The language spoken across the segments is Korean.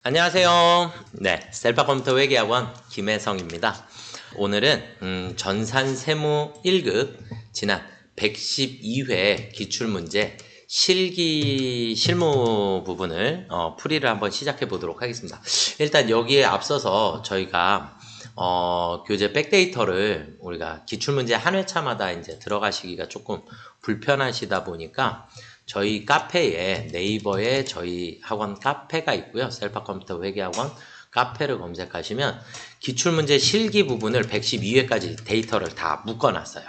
안녕하세요. 네, 셀파 컴퓨터 회계학원 김혜성입니다. 오늘은 전산 세무 1급 지난 112회 기출문제 실기 실무 부분을 풀이를 한번 시작해 보도록 하겠습니다. 일단 여기에 앞서서 저희가 교재 백데이터를 우리가 기출문제 한 회차마다 이제 들어가시기가 조금 불편하시다 보니까 저희 카페에 네이버에 저희 학원 카페가 있고요. 셀파 컴퓨터 회계학원 카페를 검색하시면 기출문제 실기 부분을 112회까지 데이터를 다 묶어놨어요.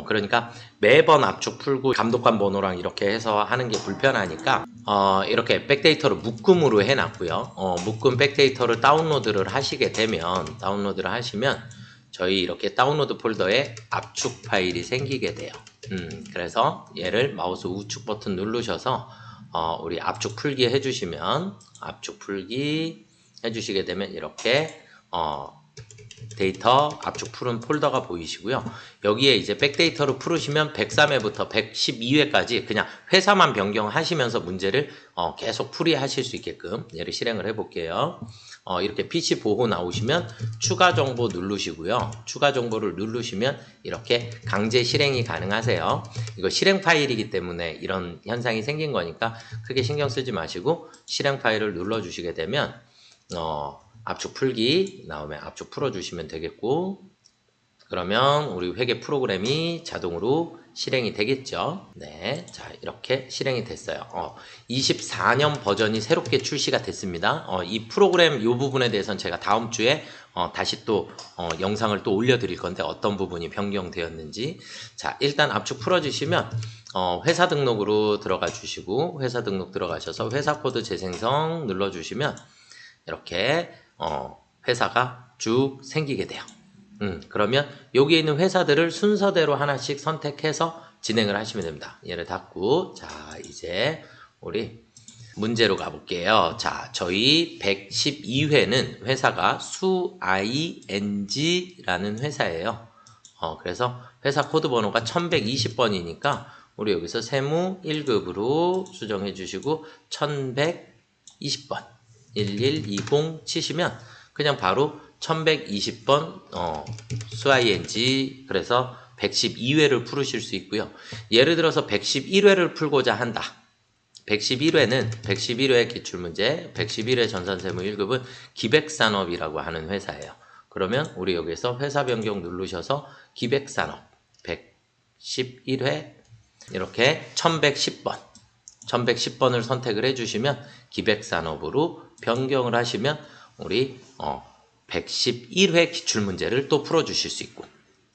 그러니까 매번 압축 풀고 감독관 번호랑 이렇게 해서 하는 게 불편하니까 이렇게 백데이터를 묶음으로 해놨고요. 묶음 백데이터를 다운로드를 하시면 저희 이렇게 다운로드 폴더에 압축 파일이 생기게 돼요. 그래서 얘를 마우스 우측 버튼 누르셔서 우리 압축 풀기 해주시면 압축 풀기 해주시게 되면 이렇게 데이터 압축 푸른 폴더가 보이시고요. 여기에 이제 백데이터를 풀으시면 103회부터 112회까지 그냥 회사만 변경하시면서 문제를 계속 풀이하실 수 있게끔 얘를 실행을 해볼게요. 이렇게 PC 보호 나오시면 추가 정보 누르시고요. 추가 정보를 누르시면 이렇게 강제 실행이 가능하세요. 이거 실행 파일이기 때문에 이런 현상이 생긴 거니까 크게 신경 쓰지 마시고 실행 파일을 눌러주시게 되면 압축 풀기 나오면 압축 풀어주시면 되겠고, 그러면 우리 회계 프로그램이 자동으로 실행이 되겠죠. 네, 자 이렇게 실행이 됐어요. 24년 버전이 새롭게 출시가 됐습니다. 이 프로그램 이 부분에 대해서는 제가 다음 주에 다시 또 영상을 또 올려드릴 건데 어떤 부분이 변경되었는지. 자 일단 압축 풀어주시면 회사 등록으로 들어가 주시고, 회사 등록 들어가셔서 회사 코드 재생성 눌러주시면 이렇게 회사가 쭉 생기게 돼요. 그러면 여기에 있는 회사들을 순서대로 하나씩 선택해서 진행을 하시면 됩니다. 얘를 닫고, 자 이제 우리 문제로 가볼게요. 자 저희 112회는 회사가 수ing라는 회사예요. 그래서 회사 코드 번호가 1120번이니까 우리 여기서 세무 1급으로 수정해 주시고 1120번 1120 치시면 그냥 바로 1120번 수ing 그래서 112회를 풀으실 수 있고요. 예를 들어서 111회를 풀고자 한다. 111회 기출문제 111회 전산세무 1급은 기백산업이라고 하는 회사예요. 그러면 우리 여기서 회사 변경 누르셔서 기백산업 111회 이렇게 1110번을 선택을 해주시면 기백산업으로 변경을 하시면 우리 111회 기출문제를 또 풀어주실 수 있고,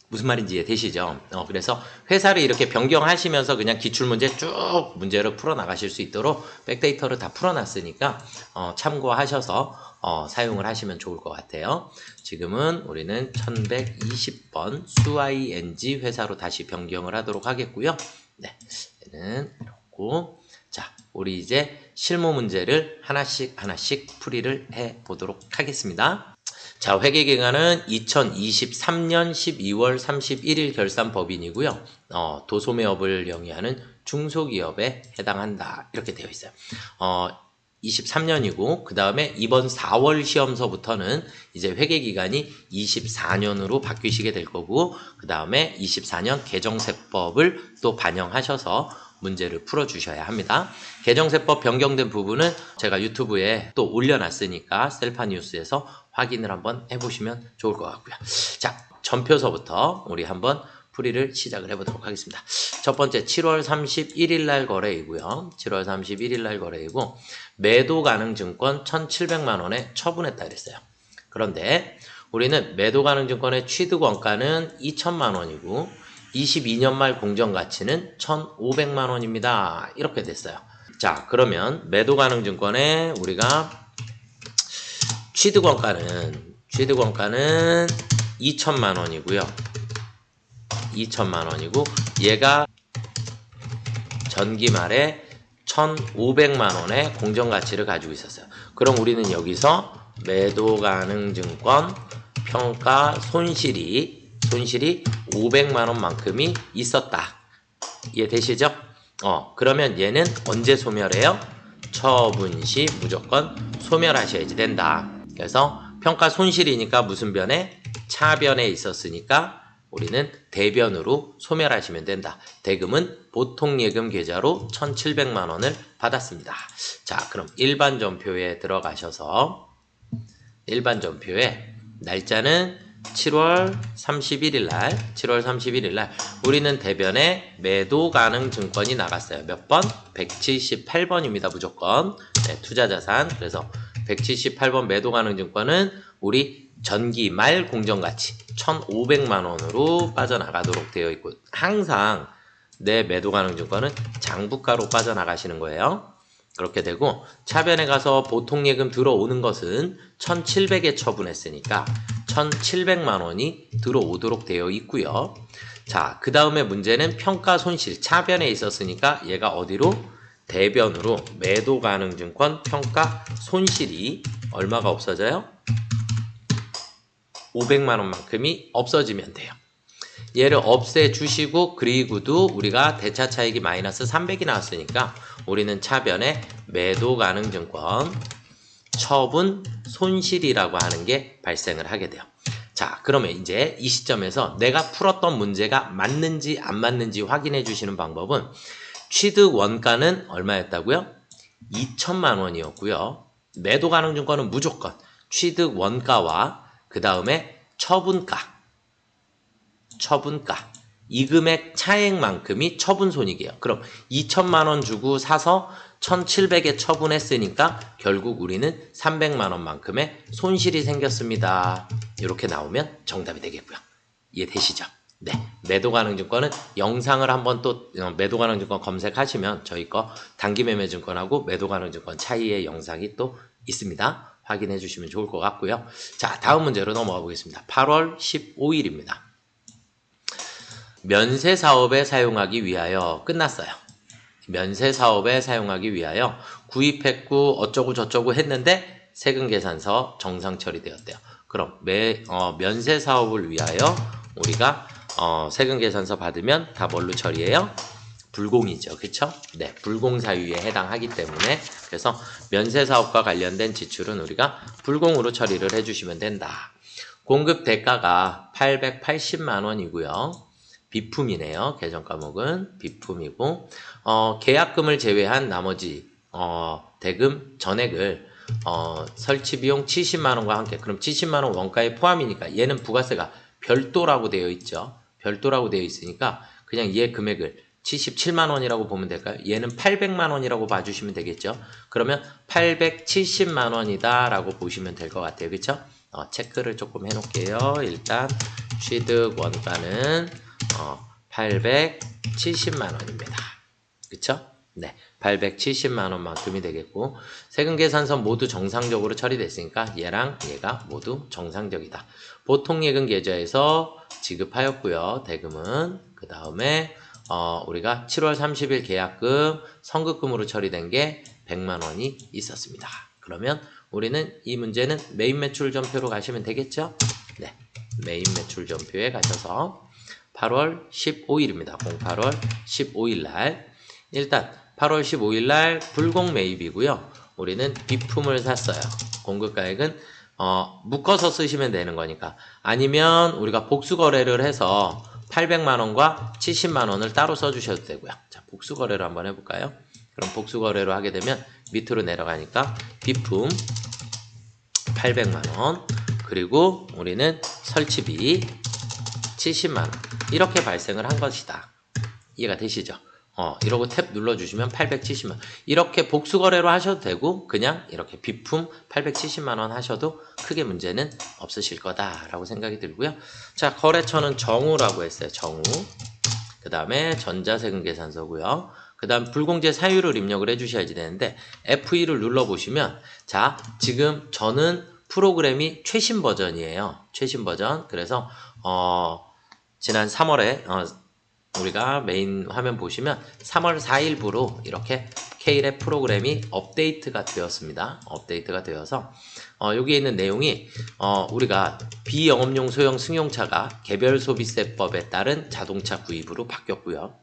무슨 말인지 이해되시죠? 그래서 회사를 이렇게 변경하시면서 그냥 기출문제 쭉 문제를 풀어나가실 수 있도록 백데이터를 다 풀어놨으니까 참고하셔서 사용을 하시면 좋을 것 같아요. 지금은 우리는 1120번 수ing 회사로 다시 변경을 하도록 하겠고요. 네, 얘는 이렇고, 자 우리 이제 실무 문제를 하나씩 풀이를 해 보도록 하겠습니다. 자 회계기간은 2023년 12월 31일 결산법인이고요. 도소매업을 영위하는 중소기업에 해당한다 이렇게 되어 있어요. 23년이고 그 다음에 이번 4월 시험서부터는 이제 회계기간이 24년으로 바뀌시게 될 거고, 그 다음에 24년 개정세법을 또 반영하셔서 문제를 풀어주셔야 합니다. 개정세법 변경된 부분은 제가 유튜브에 또 올려놨으니까 셀파뉴스에서 확인을 한번 해보시면 좋을 것 같고요. 자, 전표서부터 우리 한번 풀이를 시작을 해보도록 하겠습니다. 첫 번째 7월 31일 날 거래이고요. 7월 31일 날 거래이고 매도 가능 증권 1,700만 원에 처분했다 그랬어요. 그런데 우리는 매도 가능 증권의 취득 원가는 2천만 원이고 22년 말 공정가치는 1,500만 원입니다. 이렇게 됐어요. 자, 그러면 매도 가능 증권에 우리가 취득 원가는 2천만 원이고요. 2천만 원이고 얘가 전기 말에 1,500만 원의 공정가치를 가지고 있었어요. 그럼 우리는 여기서 매도 가능 증권 평가 손실이 500만 원만큼이 있었다. 이해되시죠? 그러면 얘는 언제 소멸해요? 처분 시 무조건 소멸하셔야지 된다. 그래서 평가 손실이니까 무슨 변에? 차변에 있었으니까 우리는 대변으로 소멸하시면 된다. 대금은 보통예금 계좌로 1,700만 원을 받았습니다. 자, 그럼 일반 전표에 들어가셔서 일반 전표에 날짜는 7월 31일 날 우리는 대변에 매도 가능 증권이 나갔어요. 몇 번? 178번입니다. 무조건. 네, 투자자산. 그래서 178번 매도 가능 증권은 우리 전기 말 공정가치 1,500만 원으로 빠져나가도록 되어 있고, 항상 내 매도 가능 증권은 장부가로 빠져나가시는 거예요. 그렇게 되고, 차변에 가서 보통예금 들어오는 것은 1,700에 처분했으니까 1,700만 원이 들어오도록 되어 있고요. 자, 그 다음에 문제는 평가 손실. 차변에 있었으니까 얘가 어디로? 대변으로 매도 가능 증권 평가 손실이 얼마가 없어져요? 500만 원만큼이 없어지면 돼요. 얘를 없애주시고, 그리고도 우리가 대차 차익이 마이너스 300이 나왔으니까 우리는 차변에 매도 가능 증권 처분 손실이라고 하는 게 발생을 하게 돼요. 자, 그러면 이제 이 시점에서 내가 풀었던 문제가 맞는지 안 맞는지 확인해 주시는 방법은, 취득 원가는 얼마였다고요? 2천만 원이었고요. 매도 가능 증권은 무조건 취득 원가와 그 다음에 처분가 이 금액 차액만큼이 처분 손익이에요. 그럼 2천만 원 주고 사서 1,700에 처분했으니까 결국 우리는 300만 원만큼의 손실이 생겼습니다. 이렇게 나오면 정답이 되겠고요. 이해되시죠? 네, 매도 가능 증권은 영상을 한번 또 매도 가능 증권 검색하시면 저희 거 단기 매매 증권하고 매도 가능 증권 차이의 영상이 또 있습니다. 확인해 주시면 좋을 것 같고요. 자, 다음 문제로 넘어가 보겠습니다. 8월 15일입니다. 면세 사업에 사용하기 위하여 끝났어요. 면세 사업에 사용하기 위하여 구입했고 어쩌고 저쩌고 했는데 세금 계산서 정상 처리되었대요. 그럼 면세 사업을 위하여 우리가 세금 계산서 받으면 다 뭘로 처리해요? 불공이죠. 그쵸? 네, 불공 사유에 해당하기 때문에, 그래서 면세 사업과 관련된 지출은 우리가 불공으로 처리를 해주시면 된다. 공급 대가가 880만 원이고요. 비품이네요. 계정 과목은 비품이고, 계약금을 제외한 나머지 대금 전액을 설치 비용 70만 원과 함께, 그럼 70만 원 원가에 포함이니까 얘는 부가세가 별도라고 되어 있죠. 별도라고 되어 있으니까 그냥 얘 금액을 77만 원이라고 보면 될까요? 얘는 800만 원이라고 봐주시면 되겠죠. 그러면 870만 원이다 라고 보시면 될 것 같아요. 그쵸? 체크를 조금 해놓을게요. 일단 취득 원가는 870만 원입니다. 그쵸? 네, 870만 원만큼이 되겠고, 세금 계산서 모두 정상적으로 처리됐으니까 얘랑 얘가 모두 정상적이다. 보통 예금 계좌에서 지급하였고요. 대금은 그 다음에 우리가 7월 30일 계약금 선급금으로 처리된 게 100만 원이 있었습니다. 그러면 우리는 이 문제는 메인 매출 전표로 가시면 되겠죠? 네, 메인 매출 전표에 가셔서 8월 15일입니다. 08월 15일 날 일단 8월 15일 날 불공 매입이고요. 우리는 비품을 샀어요. 공급가액은 묶어서 쓰시면 되는 거니까, 아니면 우리가 복수거래를 해서 800만 원과 70만 원을 따로 써주셔도 되고요. 자, 복수거래로 한번 해볼까요? 그럼 복수거래로 하게 되면 밑으로 내려가니까 비품 800만 원, 그리고 우리는 설치비 70만 원, 이렇게 발생을 한 것이다. 이해가 되시죠? 이러고 탭 눌러주시면 870만 원. 이렇게 복수거래로 하셔도 되고, 그냥 이렇게 비품 870만 원 하셔도 크게 문제는 없으실 거다라고 생각이 들고요. 자, 거래처는 정우라고 했어요. 정우. 그 다음에 전자세금 계산서고요. 그 다음 불공제 사유를 입력을 해주셔야지 되는데, F2를 눌러보시면, 자, 지금 저는 프로그램이 최신 버전이에요. 최신 버전. 그래서 지난 3월에 우리가 메인 화면 보시면 3월 4일부로 이렇게 K랩 프로그램이 업데이트가 되었습니다. 업데이트가 되어서 여기에 있는 내용이 우리가 비영업용 소형 승용차가 개별 소비세법에 따른 자동차 구입으로 바뀌었고요.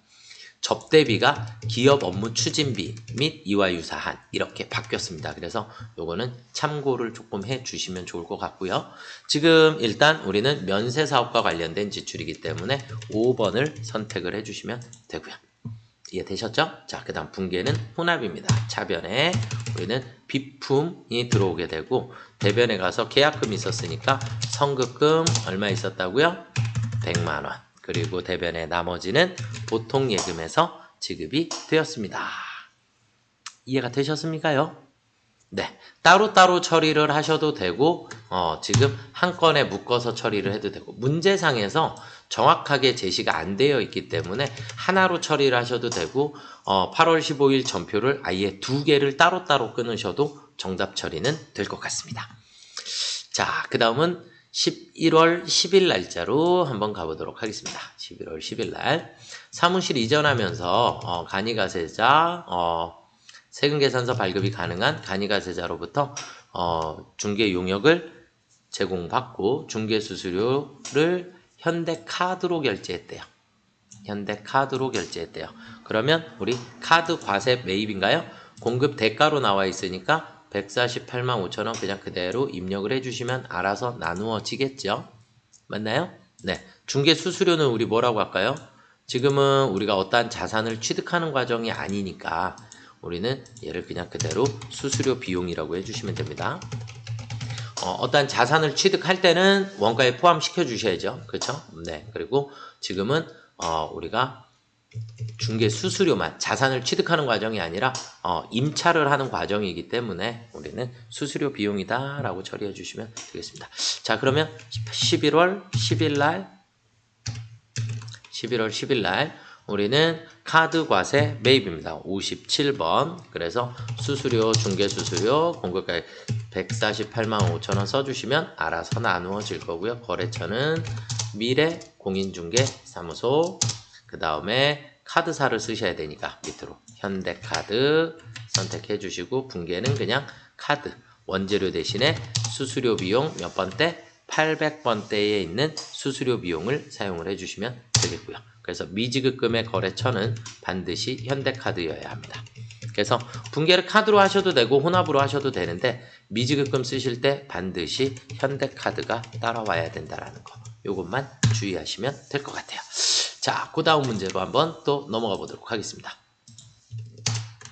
접대비가 기업 업무 추진비 및 이와 유사한 이렇게 바뀌었습니다. 그래서 요거는 참고를 조금 해 주시면 좋을 것 같고요. 지금 일단 우리는 면세사업과 관련된 지출이기 때문에 5번을 선택을 해 주시면 되고요. 이해되셨죠? 자, 그 다음 분계는 혼합입니다. 차변에 우리는 비품이 들어오게 되고 대변에 가서 계약금이 있었으니까 선급금 얼마 있었다고요? 100만원. 그리고 대변의 나머지는 보통 예금에서 지급이 되었습니다. 이해가 되셨습니까요? 네, 따로따로 처리를 하셔도 되고 지금 한 건에 묶어서 처리를 해도 되고 문제상에서 정확하게 제시가 안 되어 있기 때문에 하나로 처리를 하셔도 되고 8월 15일 전표를 아예 2개를 따로따로 끊으셔도 정답 처리는 될 것 같습니다. 자, 그 다음은 11월 10일 날짜로 한번 가보도록 하겠습니다. 11월 10일 날 사무실 이전하면서 간이가세자 세금계산서 발급이 가능한 간이가세자로부터 중개 용역을 제공받고 중개수수료를 현대카드로 결제했대요. 현대카드로 결제했대요. 그러면 우리 카드 과세 매입인가요? 공급 대가로 나와 있으니까 148만 5천원 그냥 그대로 입력을 해주시면 알아서 나누어지겠죠? 맞나요? 네. 중개수수료는 우리 뭐라고 할까요? 지금은 우리가 어떠한 자산을 취득하는 과정이 아니니까 우리는 얘를 그냥 그대로 수수료 비용이라고 해주시면 됩니다. 어떠한 자산을 취득할 때는 원가에 포함시켜 주셔야죠. 그렇죠? 네. 그리고 지금은 우리가 중개 수수료만 자산을 취득하는 과정이 아니라 임차를 하는 과정이기 때문에 우리는 수수료 비용이다 라고 처리해 주시면 되겠습니다. 자, 그러면 11월 10일 날 우리는 카드 과세 매입입니다. 57번. 그래서 수수료, 중개수수료, 공급가액 148만 5천원 써주시면 알아서 나누어질 거고요. 거래처는 미래공인중개사무소. 그 다음에 카드사를 쓰셔야 되니까 밑으로 현대카드 선택해 주시고 분계는 그냥 카드. 원재료 대신에 수수료 비용 몇 번대? 800번대에 있는 수수료 비용을 사용을 해주시면 되겠고요. 그래서 미지급금의 거래처는 반드시 현대카드여야 합니다. 그래서 분계를 카드로 하셔도 되고 혼합으로 하셔도 되는데 미지급금 쓰실 때 반드시 현대카드가 따라와야 된다는 거. 요것만 주의하시면 될 것 같아요. 자, 그 다음 문제로 한번 또 넘어가 보도록 하겠습니다.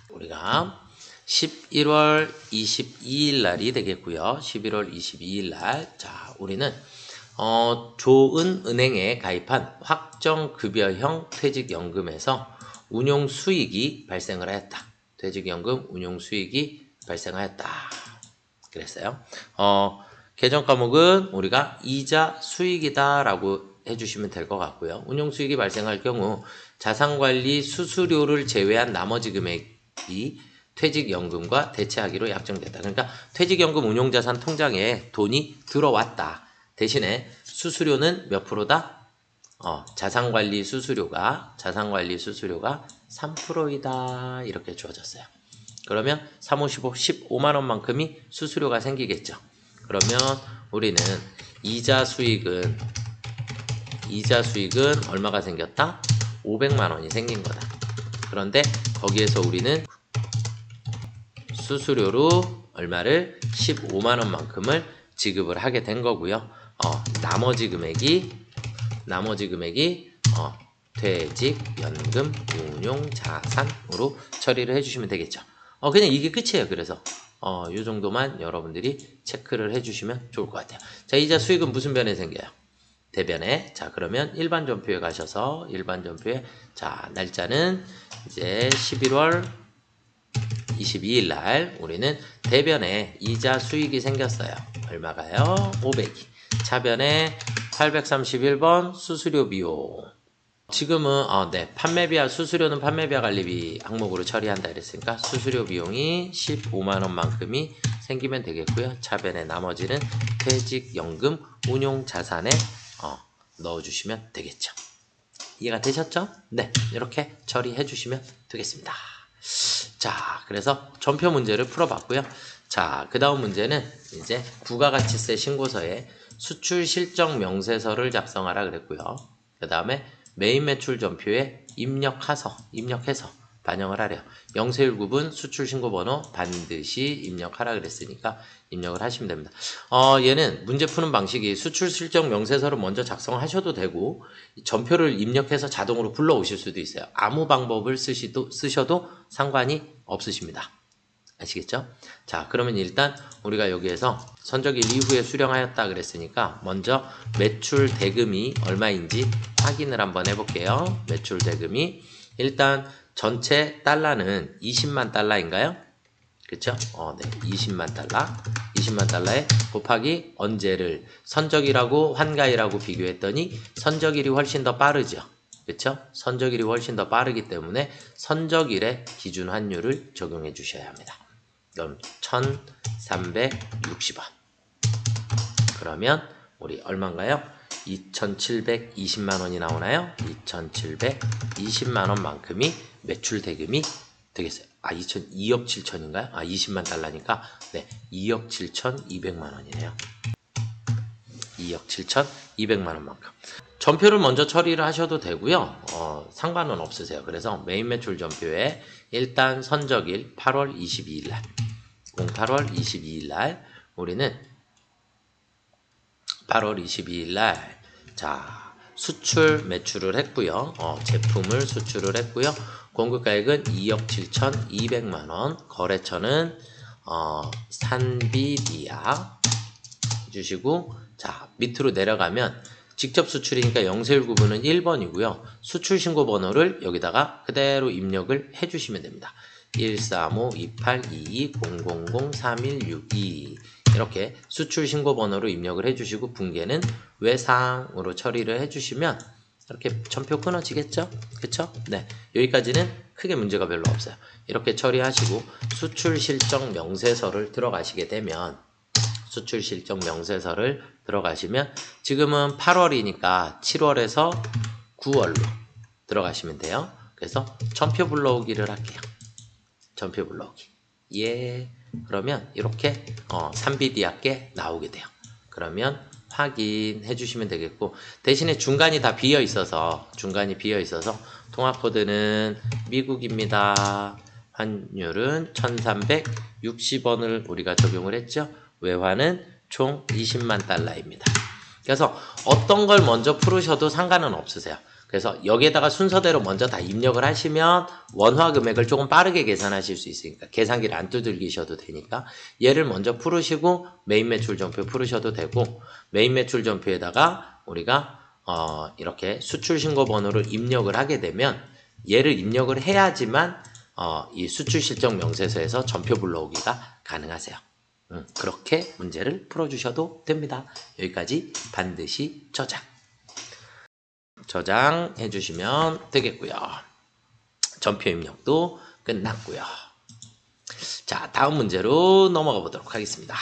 우리가 11월 22일 날이 되겠고요. 11월 22일 날. 자, 우리는 조은은행에 가입한 확정급여형 퇴직연금에서 운용수익이 발생을 하였다. 퇴직연금 운용수익이 발생하였다. 그랬어요. 계정 과목은 우리가 이자 수익이다 라고 해주시면 될 것 같고요. 운용수익이 발생할 경우 자산관리 수수료를 제외한 나머지 금액이 퇴직연금과 대체하기로 약정됐다. 그러니까 퇴직연금 운용자산 통장에 돈이 들어왔다. 대신에 수수료는 몇 프로다? 자산관리 수수료가 3%이다. 이렇게 주어졌어요. 그러면 3, 5, 15, 15만원만큼이 수수료가 생기겠죠. 그러면 우리는 이자 수익은 얼마가 생겼다? 500만원이 생긴 거다. 그런데 거기에서 우리는 수수료로 얼마를? 15만원만큼을 지급을 하게 된 거고요. 나머지 금액이 퇴직연금 운용자산으로 처리를 해주시면 되겠죠. 그냥 이게 끝이에요. 그래서 이 정도만 여러분들이 체크를 해주시면 좋을 것 같아요. 자, 이자 수익은 무슨 변에 생겨요? 대변에. 자, 그러면 일반 전표에 가셔서 일반 전표에 자, 날짜는 이제 11월 22일 날 우리는 대변에 이자 수익이 생겼어요. 얼마가요? 500이. 차변에 831번 수수료 비용. 지금은 판매비와 수수료는 판매비와 관리비 항목으로 처리한다 그랬으니까 수수료 비용이 15만원만큼이 생기면 되겠고요. 차변에 나머지는 퇴직연금 운용자산에 넣어주시면 되겠죠. 이해가 되셨죠? 네, 이렇게 처리해 주시면 되겠습니다. 자, 그래서 전표 문제를 풀어봤고요. 자, 그 다음 문제는 이제 부가가치세 신고서에 수출 실적 명세서를 작성하라 그랬고요. 그 다음에 메인 매출 전표에 입력해서 반영을 하래요. 0세율9분 수출 신고 번호 반드시 입력하라 그랬으니까 입력을 하시면 됩니다. 얘는 문제 푸는 방식이 수출 실적 명세서를 먼저 작성하셔도 되고 전표를 입력해서 자동으로 불러오실 수도 있어요. 아무 방법을 쓰셔도 상관이 없으십니다. 아시겠죠? 자, 그러면 일단 우리가 여기에서 선적일 이후에 수령하였다 그랬으니까 먼저 매출 대금이 얼마인지 확인을 한번 해볼게요. 매출 대금이 일단 전체 달러는 20만 달러인가요? 그쵸? 네. 20만 달러. 20만 달러에 곱하기 언제를 선적일하고 환가일하고 비교했더니 선적일이 훨씬 더 빠르죠. 그쵸? 선적일이 훨씬 더 빠르기 때문에 선적일의 기준 환율을 적용해 주셔야 합니다. 그럼 1360원. 그러면 우리 얼마인가요? 2720만원이 나오나요? 2720만원만큼이 매출 대금이 되겠어요. 2억 7천인가요? 20만 달러니까 네, 2억 7,200만원이네요. 2억 7,200만원만큼. 전표를 먼저 처리를 하셔도 되고요. 상관은 없으세요. 그래서 메인 매출 전표에 일단 선적일 8월 22일 날 08월 22일 날 우리는 8월 22일 날 자, 수출 매출을 했고요. 제품을 수출을 했고요. 공급가액은 2억 7,200만원. 거래처는 산비디아 주시고 자, 밑으로 내려가면 직접 수출이니까 0세율9분은 1번이고요. 수출 신고 번호를 여기다가 그대로 입력을 해주시면 됩니다. 1352822003162 이렇게 수출 신고 번호로 입력을 해주시고 분계는 외상으로 처리를 해주시면 이렇게 전표 끊어지겠죠? 그쵸? 네, 여기까지는 크게 문제가 별로 없어요. 이렇게 처리하시고 수출 실적 명세서를 들어가시게 되면 수출 실적 명세서를 들어가시면 지금은 8월이니까 7월에서 9월로 들어가시면 돼요. 그래서 전표 불러오기를 할게요. 전표 불러오기. 예. 그러면 이렇게 산비디아께 나오게 돼요. 그러면 확인해 주시면 되겠고 대신에 중간이 다 비어 있어서 통화 코드는 미국입니다. 환율은 1360원을 우리가 적용을 했죠. 외환은 총 20만 달러입니다. 그래서 어떤 걸 먼저 풀으셔도 상관은 없으세요. 그래서 여기에다가 순서대로 먼저 다 입력을 하시면 원화 금액을 조금 빠르게 계산하실 수 있으니까 계산기를 안 두들기셔도 되니까 얘를 먼저 풀으시고 메인 매출 전표 풀으셔도 되고 메인 매출 전표에다가 우리가 이렇게 수출 신고 번호를 입력을 하게 되면 얘를 입력을 해야지만 이 수출 실적 명세서에서 전표 불러오기가 가능하세요. 그렇게 문제를 풀어주셔도 됩니다. 여기까지 반드시 저장해 주시면 되겠고요. 전표 입력도 끝났고요. 자, 다음 문제로 넘어가 보도록 하겠습니다.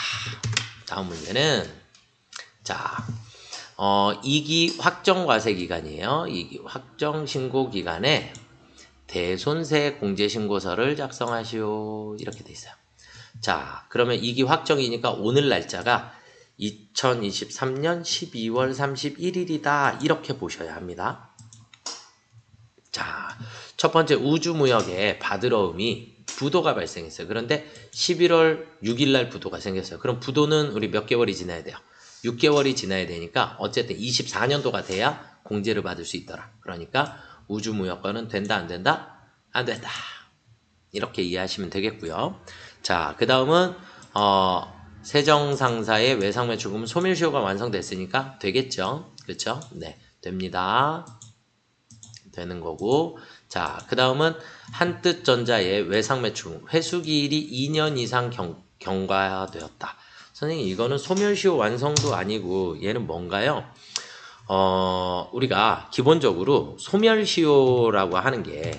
다음 문제는 자, 2기 확정 과세 기간이에요. 2기 확정 신고 기간에 대손세 공제 신고서를 작성하시오. 이렇게 돼 있어요. 자, 그러면 2기 확정이니까 오늘 날짜가 2023년 12월 31일이다. 이렇게 보셔야 합니다. 자, 첫 번째 우주무역에 바드러움이 부도가 발생했어요. 그런데 11월 6일 날 부도가 생겼어요. 그럼 부도는 우리 몇 개월이 지나야 돼요? 6개월이 지나야 되니까 어쨌든 24년도가 돼야 공제를 받을 수 있더라. 그러니까 우주무역과는 된다 안 된다? 안 된다. 이렇게 이해하시면 되겠고요. 자, 그 다음은 세정상사의 외상매출금은 소멸시효가 완성됐으니까 되겠죠. 그렇죠? 네, 됩니다. 되는 거고. 자, 그 다음은 한뜻전자의 외상매출금 회수기일이 2년 이상 경과되었다. 선생님, 이거는 소멸시효 완성도 아니고 얘는 뭔가요? 우리가 기본적으로 소멸시효라고 하는 게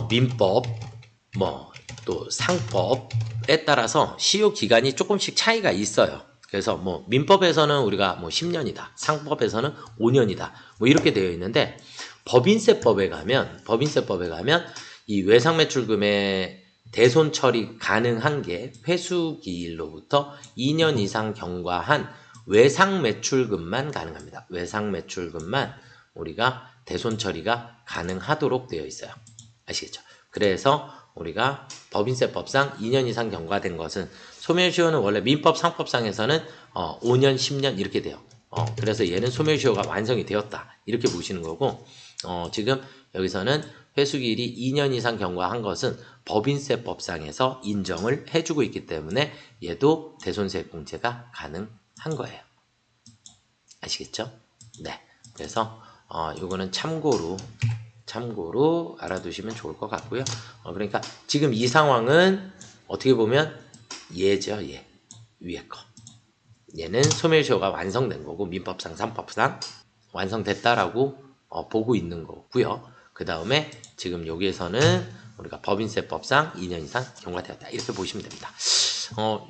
민법 또 상법에 따라서 시효 기간이 조금씩 차이가 있어요. 그래서 민법에서는 우리가 10년이다. 상법에서는 5년이다. 이렇게 되어 있는데 법인세법에 가면 이 외상매출금의 대손 처리 가능한 게 회수기일로부터 2년 이상 경과한 외상 매출금만 가능합니다. 외상 매출금만 우리가 대손 처리가 가능하도록 되어 있어요. 아시겠죠? 그래서 우리가 법인세법상 2년 이상 경과된 것은 소멸시효는 원래 민법 상법상에서는 5년, 10년 이렇게 돼요. 그래서 얘는 소멸시효가 완성이 되었다. 이렇게 보시는 거고 지금 여기서는 회수기일이 2년 이상 경과한 것은 법인세법상에서 인정을 해주고 있기 때문에 얘도 대손세액 공제가 가능한 거예요. 아시겠죠? 네. 그래서 요거는 참고로 알아두시면 좋을 것 같고요. 그러니까 지금 이 상황은 어떻게 보면 얘죠. 얘. 위에 거. 얘는 소멸시효가 완성된 거고 민법상 상법상 완성됐다라고 보고 있는 거고요. 그 다음에 지금 여기에서는 우리가 법인세법상 2년 이상 경과되었다. 이렇게 보시면 됩니다.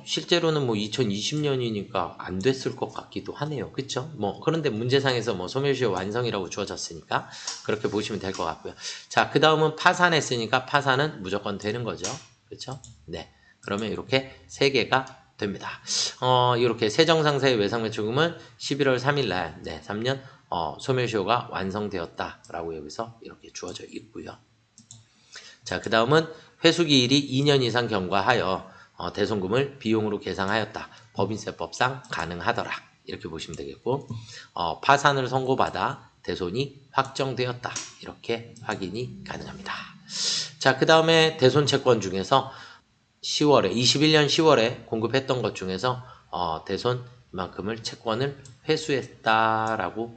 실제로는 뭐 2020년이니까 안 됐을 것 같기도 하네요. 그쵸? 그런데 문제상에서 소멸시효 완성이라고 주어졌으니까 그렇게 보시면 될 것 같고요. 자, 그 다음은 파산했으니까 파산은 무조건 되는 거죠. 그쵸? 네. 그러면 이렇게 3개가 됩니다. 이렇게 세정상사의 외상매출금은 11월 3일날, 3년, 소멸시효가 완성되었다라고 여기서 이렇게 주어져 있고요. 자, 그 다음은 회수기일이 2년 이상 경과하여 대손금을 비용으로 계상하였다. 법인세법상 가능하더라. 이렇게 보시면 되겠고, 파산을 선고받아 대손이 확정되었다. 이렇게 확인이 가능합니다. 자, 그 다음에 대손채권 중에서 21년 10월에 공급했던 것 중에서 대손 이만큼을 채권을 회수했다라고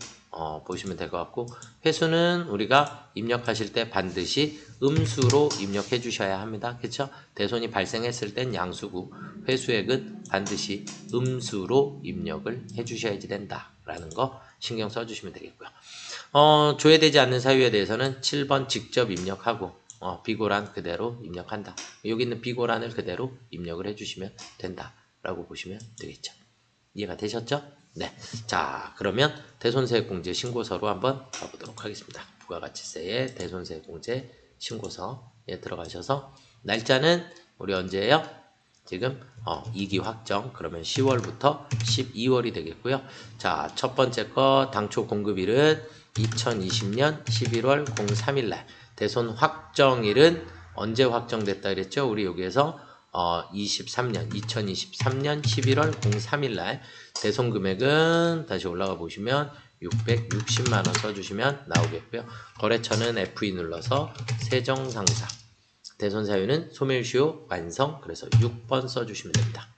보시면 될 것 같고, 회수는 우리가 입력하실 때 반드시 음수로 입력해 주셔야 합니다. 그렇죠? 대손이 발생했을 땐 양수고 회수액은 반드시 음수로 입력을 해 주셔야지 된다라는 거 신경 써 주시면 되겠고요. 조회되지 않는 사유에 대해서는 7번 직접 입력하고 비고란 그대로 입력한다. 여기 있는 비고란을 그대로 입력을 해주시면 된다라고 보시면 되겠죠. 이해가 되셨죠? 네. 자, 그러면 대손세액 공제 신고서로 한번 가보도록 하겠습니다. 부가가치세의 대손세액 공제 신고서에 들어가셔서 날짜는 우리 언제예요? 지금 2기 확정. 그러면 10월부터 12월이 되겠고요. 자, 첫 번째 거 당초 공급일은 2020년 11월 03일날. 대손 확정일은 언제 확정됐다 그랬죠? 우리 여기에서 2023년 11월 03일날 대손 금액은 다시 올라가 보시면 660만원 써주시면 나오겠고요. 거래처는 F2 눌러서 세정상사. 대손 사유는 소멸시효 완성. 그래서 6번 써주시면 됩니다.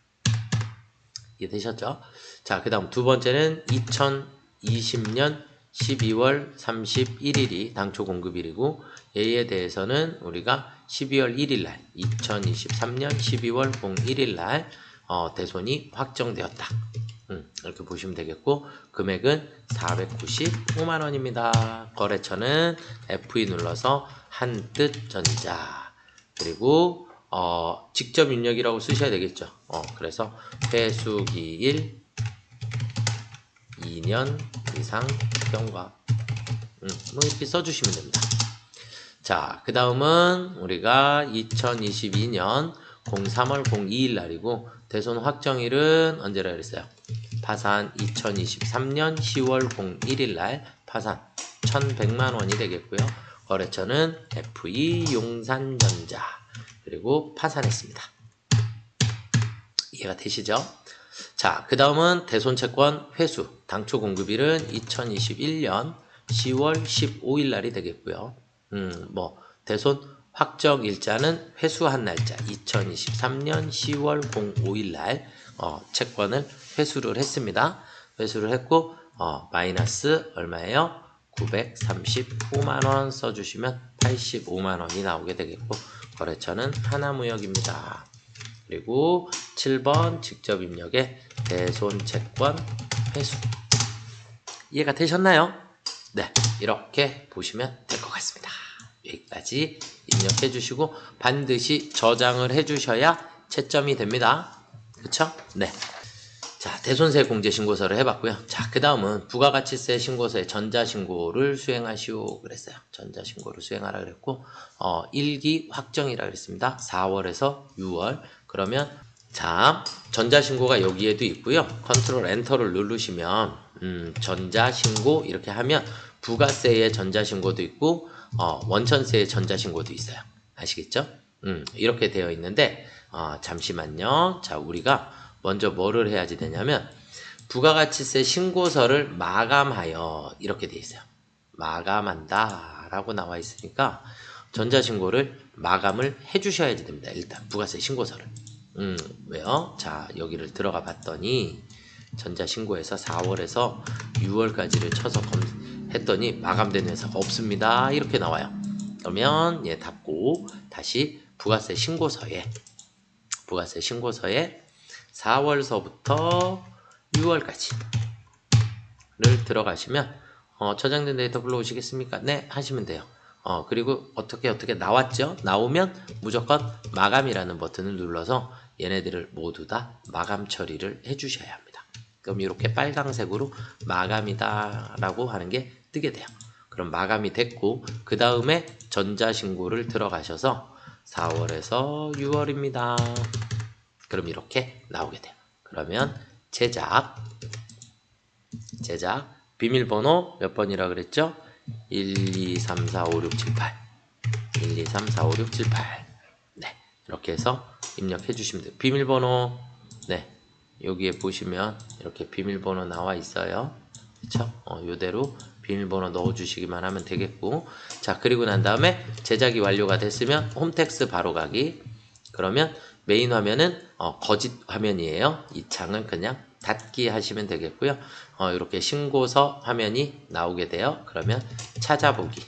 이해되셨죠? 자, 그 다음 두 번째는 2020년 12월 31일이 당초 공급일이고 얘에 대해서는 우리가 12월 1일날 2023년 12월 01일날 대손이 확정되었다. 이렇게 보시면 되겠고 금액은 495만원입니다. 거래처는 F2 눌러서 한뜻전자 그리고 직접 입력이라고 쓰셔야 되겠죠. 그래서 회수기일 2년 이상 경과 이렇게 써주시면 됩니다. 자, 그 다음은 우리가 2022년 03월 02일 날이고 대손 확정일은 언제라 그랬어요? 파산 2023년 10월 01일 날 파산 1100만원이 되겠고요. 거래처는 F2 용산전자 그리고 파산했습니다. 이해가 되시죠? 자, 그 다음은 대손채권 회수 당초 공급일은 2021년 10월 15일 날이 되겠고요. 대손 확정 일자는 회수한 날짜 2023년 10월 05일 날 채권을 회수를 했습니다. 회수를 했고 마이너스 얼마예요? 935만원 써주시면 85만원이 나오게 되겠고 거래처는 하나무역입니다. 그리고 7번 직접 입력의 대손채권 회수. 이해가 되셨나요? 네, 이렇게 보시면 될 것 같습니다. 여기까지 입력해 주시고 반드시 저장을 해 주셔야 채점이 됩니다. 그쵸? 네. 자, 대손세 공제 신고서를 해봤고요. 자, 그 다음은 부가가치세 신고서의 전자신고를 수행하시오 그랬어요. 전자신고를 수행하라 그랬고 1기 확정이라 그랬습니다. 4월에서 6월. 그러면 자, 전자신고가 여기에도 있고요. 컨트롤 엔터를 누르시면 전자신고 이렇게 하면 부가세의 전자신고도 있고 원천세의 전자신고도 있어요. 아시겠죠? 이렇게 되어 있는데 잠시만요. 자, 우리가 먼저 뭐를 해야지 되냐면 부가가치세 신고서를 마감하여 이렇게 되어 있어요. 마감한다 라고 나와 있으니까 전자신고를 마감을 해 주셔야지 됩니다. 일단 부가세 신고서를. 왜요? 자, 여기를 들어가 봤더니 전자신고에서 4월에서 6월까지를 쳐서 했더니 마감된 회사가 없습니다. 이렇게 나와요. 그러면 얘 닫고 다시 부가세 신고서에 4월서부터 6월까지를 들어가시면 저장된 데이터 불러오시겠습니까? 네, 하시면 돼요. 그리고 어떻게 나왔죠? 나오면 무조건 마감이라는 버튼을 눌러서 얘네들을 모두 다 마감 처리를 해주셔야 합니다. 그럼 이렇게 빨강색으로 마감이다 라고 하는 게 뜨게 돼요. 그럼 마감이 됐고 그 다음에 전자신고를 들어가셔서 4월에서 6월입니다. 그럼 이렇게 나오게 돼요. 그러면 제작 비밀번호 몇 번이라 그랬죠? 1, 2, 3, 4, 5, 6, 7, 8 1, 2, 3, 4, 5, 6, 7, 8 네, 이렇게 해서 입력해 주시면 돼요. 비밀번호 네, 여기에 보시면 이렇게 비밀번호 나와 있어요. 그쵸? 요대로 비밀번호 넣어 주시기만 하면 되겠고, 자, 그리고 난 다음에 제작이 완료가 됐으면 홈택스 바로 가기. 그러면 메인 화면은 거짓 화면이에요. 이 창은 그냥 닫기 하시면 되겠고요. 이렇게 신고서 화면이 나오게 돼요. 그러면 찾아보기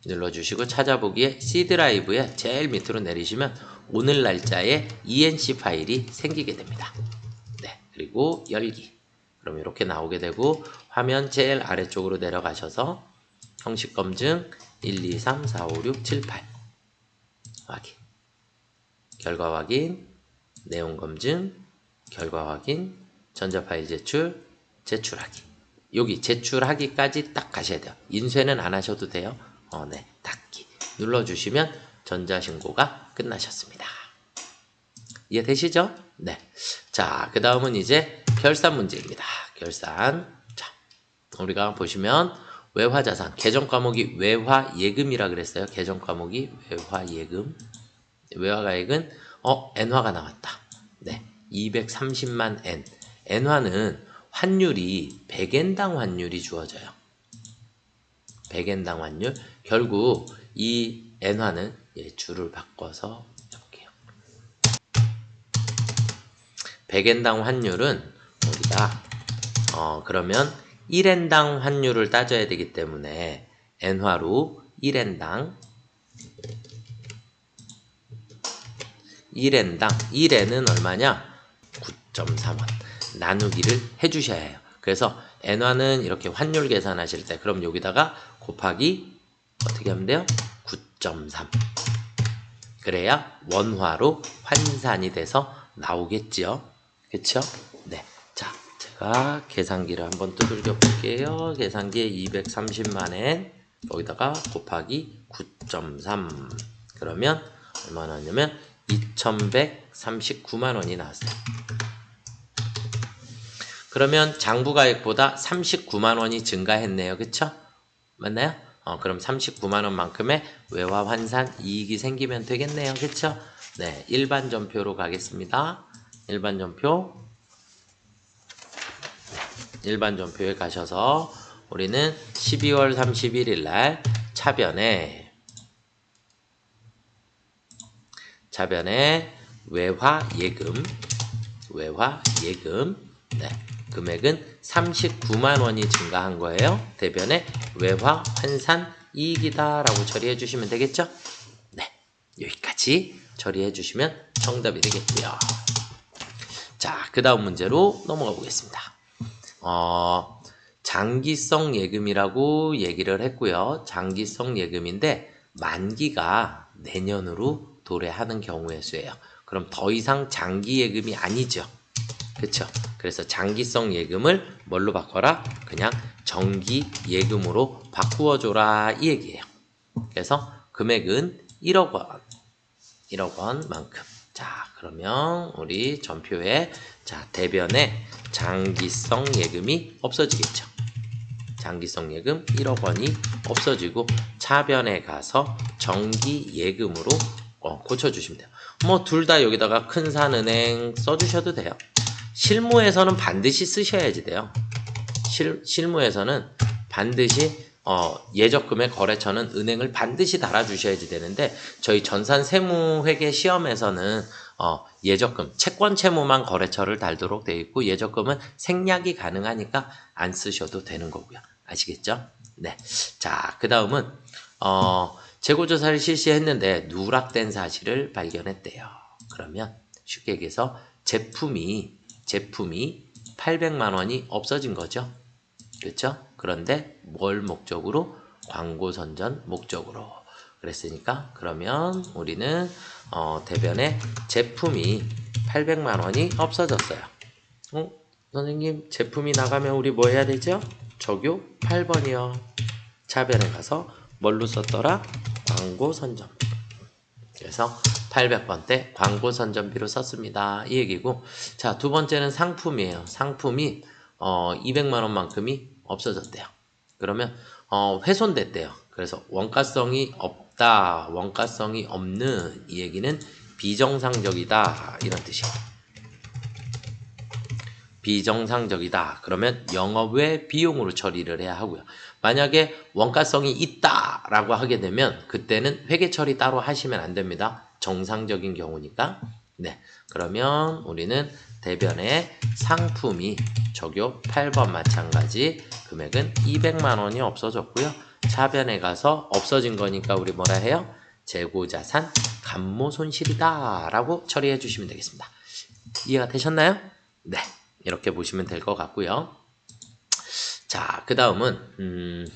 눌러주시고 찾아보기에 C 드라이브에 제일 밑으로 내리시면 오늘 날짜에 ENC 파일이 생기게 됩니다. 네, 그리고 열기. 그럼 이렇게 나오게 되고 화면 제일 아래쪽으로 내려가셔서 형식 검증 1, 2, 3, 4, 5, 6, 7, 8 확인. 결과 확인, 내용 검증, 결과 확인, 전자파일 제출하기. 여기 제출하기까지 딱 가셔야 돼요. 인쇄는 안 하셔도 돼요. 네, 닫기 눌러주시면 전자신고가 끝나셨습니다. 이해되시죠? 네. 자, 그 다음은 이제 결산 문제입니다. 결산. 자, 우리가 보시면 외화자산, 계정 과목이 외화예금이라 그랬어요. 계정 과목이 외화예금. 외화가액은 엔화가 나왔다. 네, 230만 엔. 엔화는 환율이 100엔당 환율이 주어져요. 100엔당 환율. 결국 이 엔화는 줄을 바꿔서 해볼게요. 100엔당 환율은 우리가 그러면 1엔당 환율을 따져야 되기 때문에 엔화로 1엔은 얼마냐? 9.3원 나누기를 해주셔야 해요. 그래서 엔화는 이렇게 환율 계산하실 때 그럼 여기다가 곱하기 어떻게 하면 돼요? 9.3 그래야 원화로 환산이 돼서 나오겠죠. 그쵸? 네. 자, 제가 계산기를 한번 두들겨 볼게요. 계산기에 230만엔 거기다가 곱하기 9.3 그러면 얼마 나왔냐면 2139만원이 나왔어요. 그러면 장부가액보다 39만원이 증가했네요. 그쵸? 맞나요? 그럼 39만원만큼의 외화 환산 이익이 생기면 되겠네요. 그쵸? 네, 일반 전표로 가겠습니다. 일반 전표에 가셔서 우리는 12월 31일 날 차변에 외화예금 네, 금액은 39만원이 증가한 거예요. 대변에 외화 환산 이익이다 라고 처리해 주시면 되겠죠? 네, 여기까지 처리해 주시면 정답이 되겠고요. 자, 그 다음 문제로 넘어가 보겠습니다. 장기성 예금이라고 얘기를 했고요. 장기성 예금인데 만기가 내년으로 도래하는 경우의 수예요. 그럼 더 이상 장기 예금이 아니죠. 그쵸? 그래서 장기성 예금을 뭘로 바꿔라? 그냥 정기 예금으로 바꾸어줘라 이 얘기예요. 그래서 금액은 1억 원만큼. 자, 그러면 우리 전표에 자, 대변에 장기성 예금이 없어지겠죠. 장기성 예금 1억 원이 없어지고 차변에 가서 정기 예금으로 고쳐주시면 돼요. 뭐 둘 다 여기다가 큰산은행 써주셔도 돼요. 실무에서는 반드시 쓰셔야지 돼요. 실무에서는 반드시 예적금의 거래처는 은행을 반드시 달아주셔야지 되는데 저희 전산세무회계 시험에서는 예적금, 채권 채무만 거래처를 달도록 되어 있고 예적금은 생략이 가능하니까 안 쓰셔도 되는 거고요. 아시겠죠? 네. 자, 그 다음은 재고조사를 실시했는데 누락된 사실을 발견했대요. 그러면 쉽게 얘기해서 제품이 800만 원이 없어진 거죠. 그렇죠? 그런데 뭘 목적으로? 광고 선전 목적으로. 그랬으니까 그러면 우리는 대변에 제품이 800만 원이 없어졌어요. 선생님 제품이 나가면 우리 뭐 해야 되죠? 적요 8번이요. 차변에 가서 뭘로 썼더라? 광고 선전비. 그래서 800번 때 광고 선전비로 썼습니다. 이 얘기고 자, 두 번째는 상품이에요. 상품이 200만 원만큼이 없어졌대요. 그러면 훼손됐대요. 그래서 원가성이 없다, 원가성이 없는 이 얘기는 비정상적이다 이런 뜻이에요. 비정상적이다. 그러면 영업외 비용으로 처리를 해야 하고요. 만약에 원가성이 있다라고 하게 되면 그때는 회계 처리 따로 하시면 안 됩니다. 정상적인 경우니까. 네, 그러면 우리는 대변에 상품이 적요 8번 마찬가지 금액은 200만 원이 없어졌고요. 차변에 가서 없어진 거니까 우리 뭐라 해요? 재고자산 감모 손실이다 라고 처리해 주시면 되겠습니다. 이해가 되셨나요? 네, 이렇게 보시면 될 것 같고요. 자, 그 다음은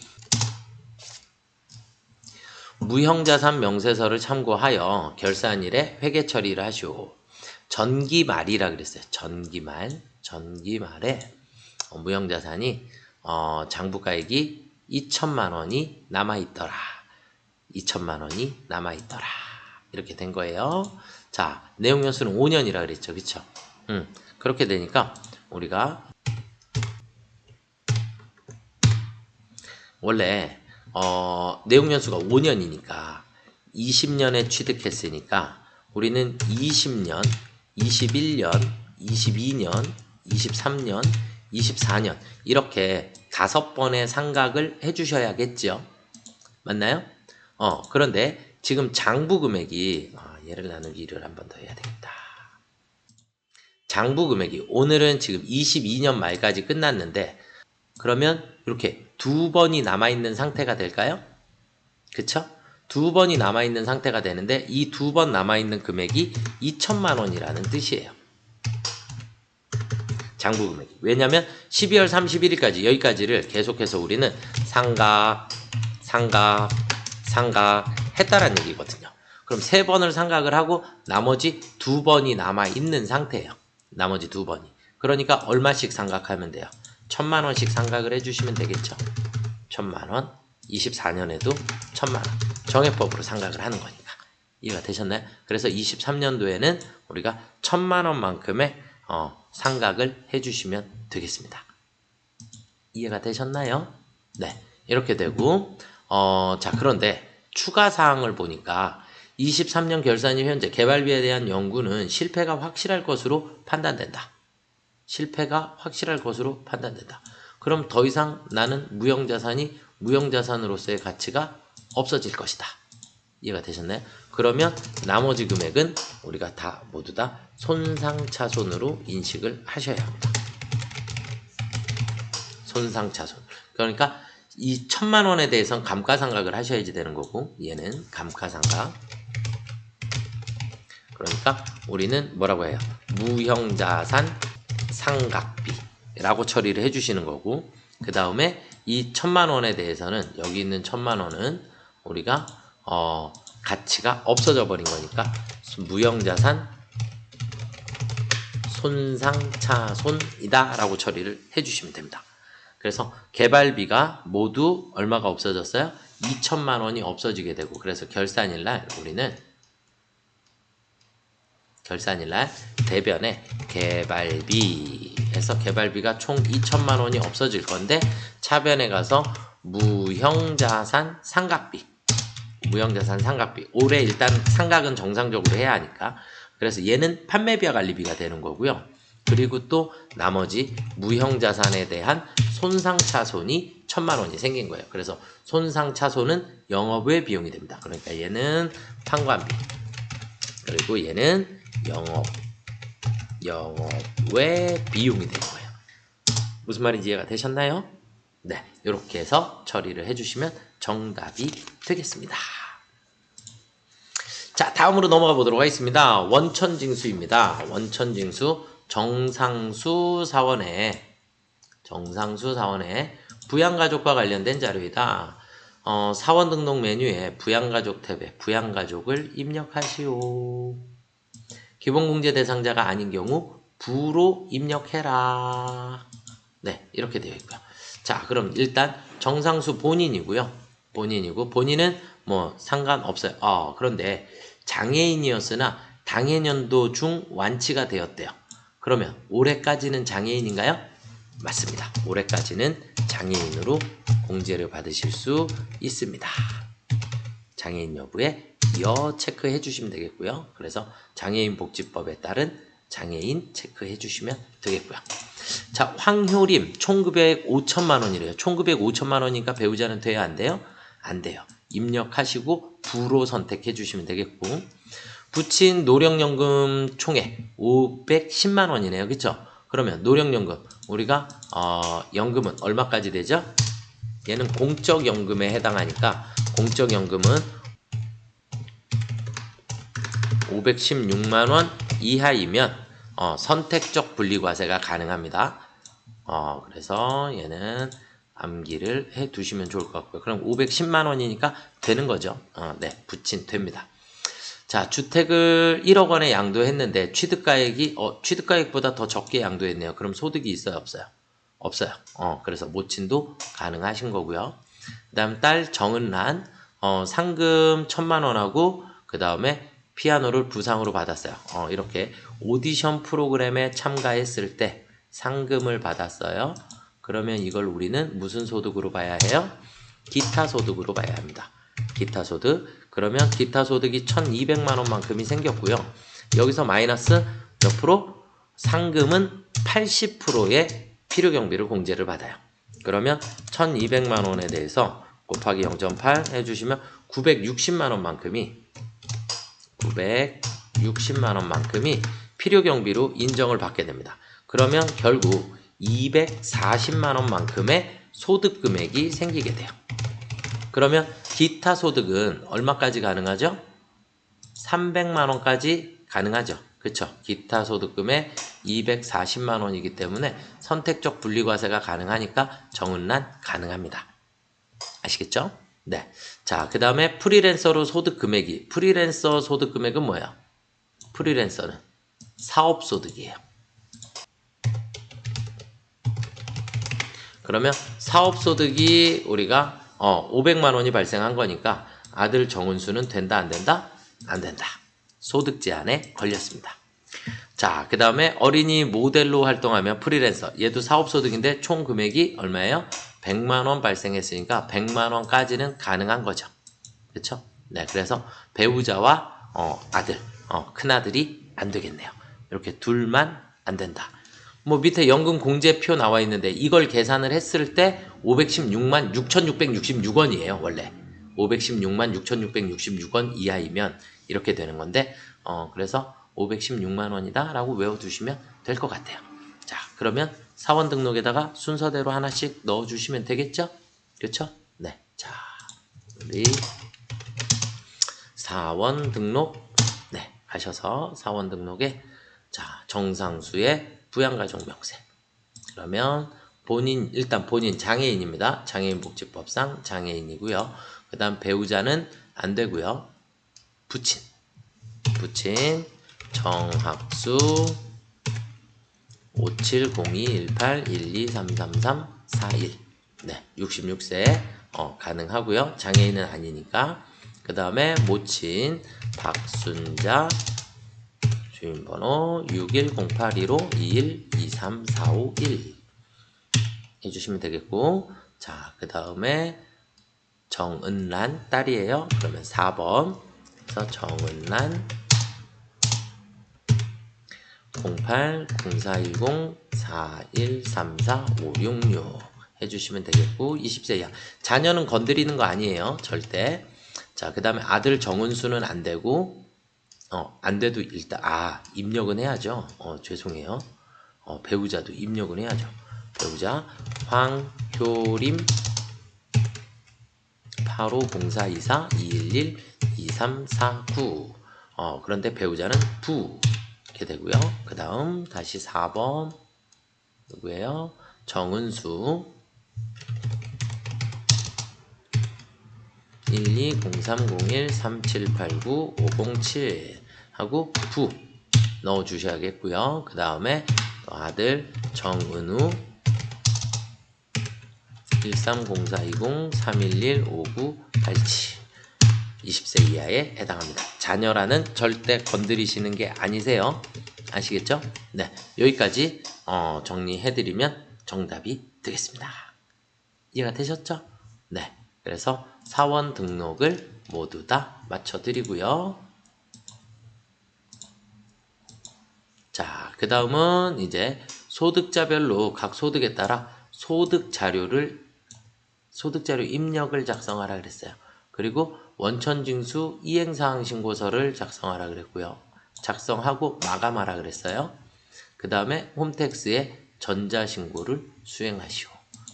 무형자산 명세서를 참고하여 결산일에 회계 처리를 하시오. 전기말이라 그랬어요. 전기말에 무형자산이 장부가액이 2천만 원이 남아있더라. 2천만 원이 남아있더라. 이렇게 된 거예요. 자, 내용연수는 5년이라 그랬죠. 그쵸? 그렇게 되니까 우리가 원래 내용연수가 5년이니까 20년에 취득했으니까 우리는 20년, 21년, 22년, 23년, 24년 이렇게 5번의 상각을 해주셔야겠죠. 맞나요? 그런데 지금 장부금액이 얘를 나누기를 한 번 더 해야 되겠다. 장부금액이 오늘은 지금 22년 말까지 끝났는데 그러면 이렇게 2번이 남아있는 상태가 될까요? 그쵸? 2번이 남아있는 상태가 되는데 이 2번 남아있는 금액이 2천만 원이라는 뜻이에요. 장부금액이. 왜냐면 12월 31일까지 여기까지를 계속해서 우리는 상각 했다라는 얘기거든요. 그럼 3번을 상각을 하고 나머지 2번이 남아있는 상태예요. 나머지 2번이. 그러니까 얼마씩 상각하면 돼요? 1,000만 원씩 상각을 해주시면 되겠죠. 1,000만 원, 24년에도 1,000만 원. 정액법으로 상각을 하는 거니까. 이해가 되셨나요? 그래서 23년도에는 우리가 1,000만 원만큼의 상각을 해주시면 되겠습니다. 이해가 되셨나요? 네, 이렇게 되고 자, 그런데 추가 사항을 보니까 23년 결산일 현재 개발비에 대한 연구는 실패가 확실할 것으로 판단된다. 실패가 확실할 것으로 판단된다. 그럼 더 이상 나는 무형자산이 무형자산으로서의 가치가 없어질 것이다. 이해가 되셨나요? 그러면 나머지 금액은 우리가 다 모두 다 손상차손으로 인식을 하셔야 합니다. 손상차손. 그러니까 이 1,000만 원에 대해서는 감가상각을 하셔야지 되는 거고 얘는 감가상각. 그러니까 우리는 뭐라고 해요? 무형자산 상각비라고 처리를 해주시는 거고 그 다음에 이 1,000만 원에 대해서는 여기 있는 1,000만 원은 우리가 가치가 없어져 버린 거니까 무형자산 손상차손이다 라고 처리를 해주시면 됩니다. 그래서 개발비가 모두 얼마가 없어졌어요? 2천만 원이 없어지게 되고 그래서 결산일날 우리는 결산일날 대변에 개발비 해서 개발비가 총 2천만 원이 없어질 건데 차변에 가서 무형자산 상각비 올해 일단 상각은 정상적으로 해야 하니까 그래서 얘는 판매비와 관리비가 되는 거고요. 그리고 또 나머지 무형자산에 대한 손상차손이 1,000만 원이 생긴 거예요. 그래서 손상차손은 영업외 비용이 됩니다. 그러니까 얘는 판관비 그리고 얘는 영업외 비용이 되는 거예요. 무슨 말인지 이해가 되셨나요? 네, 이렇게 해서 처리를 해주시면 정답이 되겠습니다. 자, 다음으로 넘어가 보도록 하겠습니다. 원천징수입니다. 원천징수 정상수 사원의 부양가족과 관련된 자료이다. 사원 등록 메뉴에 부양가족 탭에 부양가족을 입력하시오. 기본공제 대상자가 아닌 경우 부로 입력해라. 네, 이렇게 되어 있고요. 자, 그럼 일단 정상수 본인이고요. 본인은 뭐 상관없어요. 그런데 장애인이었으나 당해년도 중 완치가 되었대요. 그러면 올해까지는 장애인인가요? 맞습니다. 올해까지는 장애인으로 공제를 받으실 수 있습니다. 장애인 여부에 체크해 주시면 되겠고요. 그래서 장애인복지법에 따른 장애인 체크해 주시면 되겠고요. 자, 황효림 총급여액 5천만 원이래요. 총급여액 5천만 원이니까 배우자는 돼야 안 돼요? 안 돼요. 입력하시고 부로 선택해 주시면 되겠고 부친 노령연금 총액 510만 원이네요. 그쵸? 그러면 노령연금 우리가 연금은 얼마까지 되죠? 얘는 공적연금에 해당하니까 공적연금은 516만 원 이하이면 선택적 분리과세가 가능합니다. 그래서 얘는 암기를 해 두시면 좋을 것 같고요. 그럼 510만 원이니까 되는 거죠. 네, 부친 됩니다. 자, 주택을 1억 원에 양도했는데 취득가액이 취득가액보다 더 적게 양도했네요. 그럼 소득이 있어요, 없어요? 없어요. 그래서 모친도 가능하신 거고요. 그다음 딸 정은란 상금 1,000만 원하고 그다음에 피아노를 부상으로 받았어요. 이렇게 오디션 프로그램에 참가했을 때 상금을 받았어요. 그러면 이걸 우리는 무슨 소득으로 봐야 해요? 기타 소득으로 봐야 합니다. 기타 소득. 그러면 기타 소득이 1,200만 원만큼이 생겼고요. 여기서 마이너스 몇 프로? 상금은 80%의 필요경비를 공제를 받아요. 그러면 1,200만 원에 대해서 곱하기 0.8 해주시면 960만 원만큼이 필요경비로 인정을 받게 됩니다. 그러면 결국 240만 원만큼의 소득 금액이 생기게 돼요. 그러면 기타 소득은 얼마까지 가능하죠? 300만 원까지 가능하죠. 그쵸? 기타 소득금의 240만 원이기 때문에 선택적 분리과세가 가능하니까 정은란 가능합니다. 아시겠죠? 네. 자, 그 다음에 프리랜서로 소득 금액이 프리랜서 소득 금액은 뭐예요? 프리랜서는 사업소득이에요. 그러면 사업소득이 우리가 500만 원이 발생한 거니까 아들 정은수는 된다 안 된다? 안 된다. 소득 제한에 걸렸습니다. 자, 그 다음에 어린이 모델로 활동하면 프리랜서 얘도 사업소득인데 총 금액이 얼마예요? 100만 원 발생했으니까 100만 원까지는 가능한 거죠. 그렇죠? 네, 그래서 배우자와 아들, 큰아들이 안 되겠네요. 이렇게 둘만 안 된다. 뭐 밑에 연금 공제표 나와 있는데 이걸 계산을 했을 때 516만 6,666원이에요. 원래 516만 6,666원 이하이면 이렇게 되는 건데 그래서 516만 원이다 라고 외워두시면 될 것 같아요. 자, 그러면 사원 등록에다가 순서대로 하나씩 넣어주시면 되겠죠? 그렇죠? 네, 자, 우리 사원 등록 네 하셔서 사원 등록에 자 정상수의 부양가족 명세. 그러면 일단 본인 장애인입니다. 장애인복지법상 장애인이고요. 그 다음 배우자는 안 되고요. 부친 정학수 570218123341 네, 66세 가능하고요. 장애인은 아니니까. 그 다음에 모친 박순자 주민번호 610815 2123451 해주시면 되겠고, 자, 그 다음에 정은란 딸이에요. 그러면 4번. 그래서 정은란 08 0410 4134 566 해주시면 되겠고, 20세 이하. 자녀는 건드리는 거 아니에요. 절대. 자, 그 다음에 아들 정은수는 안 되고, 안 돼도 일단, 입력은 해야죠. 죄송해요. 배우자도 입력은 해야죠. 배우자, 황효림 850424 211 2349. 그런데 배우자는 부. 이렇게 되고요. 그 다음, 다시 4번. 누구예요? 정은수 1203013789 하고 부 넣어 주셔야겠고요. 그 다음에 아들 정은우 130420311597 20세 이하에 해당합니다. 자녀라는 절대 건드리시는 게 아니세요. 아시겠죠? 네, 여기까지 정리해드리면 정답이 되겠습니다. 이해가 되셨죠? 네, 그래서 사원 등록을 모두 다 맞춰드리고요. 자, 그 다음은 이제 소득자별로 각 소득에 따라 소득 자료 입력을 작성하라 그랬어요. 그리고 원천징수 이행사항 신고서를 작성하라 그랬고요. 작성하고 마감하라 그랬어요. 그 다음에 홈택스에 전자신고를 수행하시오.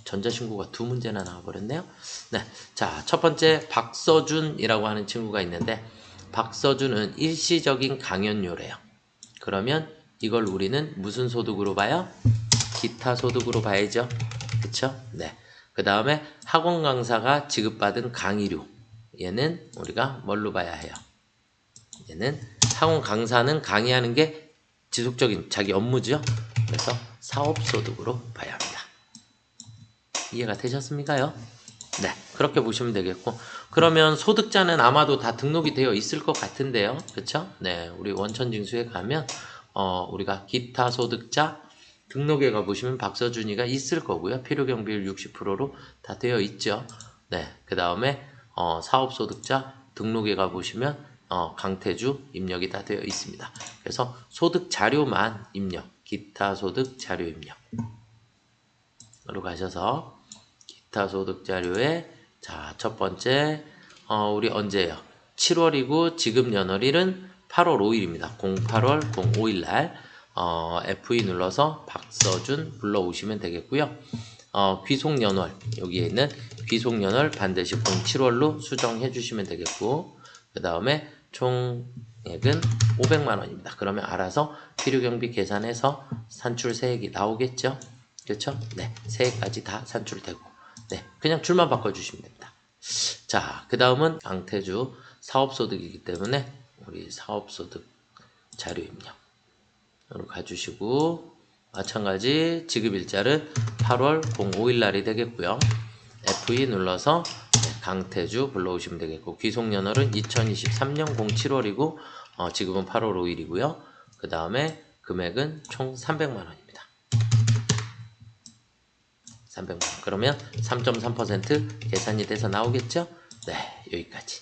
전자신고가 두 문제나 나와버렸네요. 네, 자, 첫 번째 박서준이라고 하는 친구가 있는데, 박서준은 일시적인 강연료래요. 그러면 이걸 우리는 무슨 소득으로 봐요? 기타 소득으로 봐야죠. 그쵸? 네. 그 다음에 학원 강사가 지급받은 강의료. 얘는 우리가 뭘로 봐야 해요? 얘는 학원 강사는 강의하는 게 지속적인 자기 업무죠. 그래서 사업소득으로 봐야 합니다. 이해가 되셨습니까요? 네, 그렇게 보시면 되겠고, 그러면 소득자는 아마도 다 등록이 되어 있을 것 같은데요. 그쵸? 네, 우리 원천징수에 가면 우리가 기타 소득자 등록에 가보시면 박서준이가 있을 거고요. 필요경비율 60%로 다 되어 있죠. 네, 그 다음에 사업소득자 등록에 가보시면 강태주 입력이 다 되어 있습니다. 그래서 소득 자료만 입력, 기타 소득 자료 입력으로 가셔서 기타 소득 자료에 자, 첫 번째 우리 언제예요? 7월이고 지급 연월일은 8월 5일입니다. 08월 05일 날 FE 눌러서 박서준 불러오시면 되겠고요. 귀속 연월 여기에 있는 귀속 연월 반드시 07월로 수정해 주시면 되겠고, 그 다음에 총액은 500만 원입니다. 그러면 알아서 필요경비 계산해서 산출 세액이 나오겠죠? 그렇죠? 네, 세액까지 다 산출되고, 네, 그냥 줄만 바꿔주시면 됩니다. 자, 그 다음은 강태주 사업소득이기 때문에 우리 사업소득 자료 입력으로 가주시고, 마찬가지 지급일자는 8월 05일 날이 되겠고요. FE 눌러서 강태주 불러오시면 되겠고, 귀속연월은 2023년 07월이고 지급은 8월 5일이고요. 그 다음에 금액은 총 300만 원입니다. 300만 원. 그러면 3.3% 계산이 돼서 나오겠죠? 네, 여기까지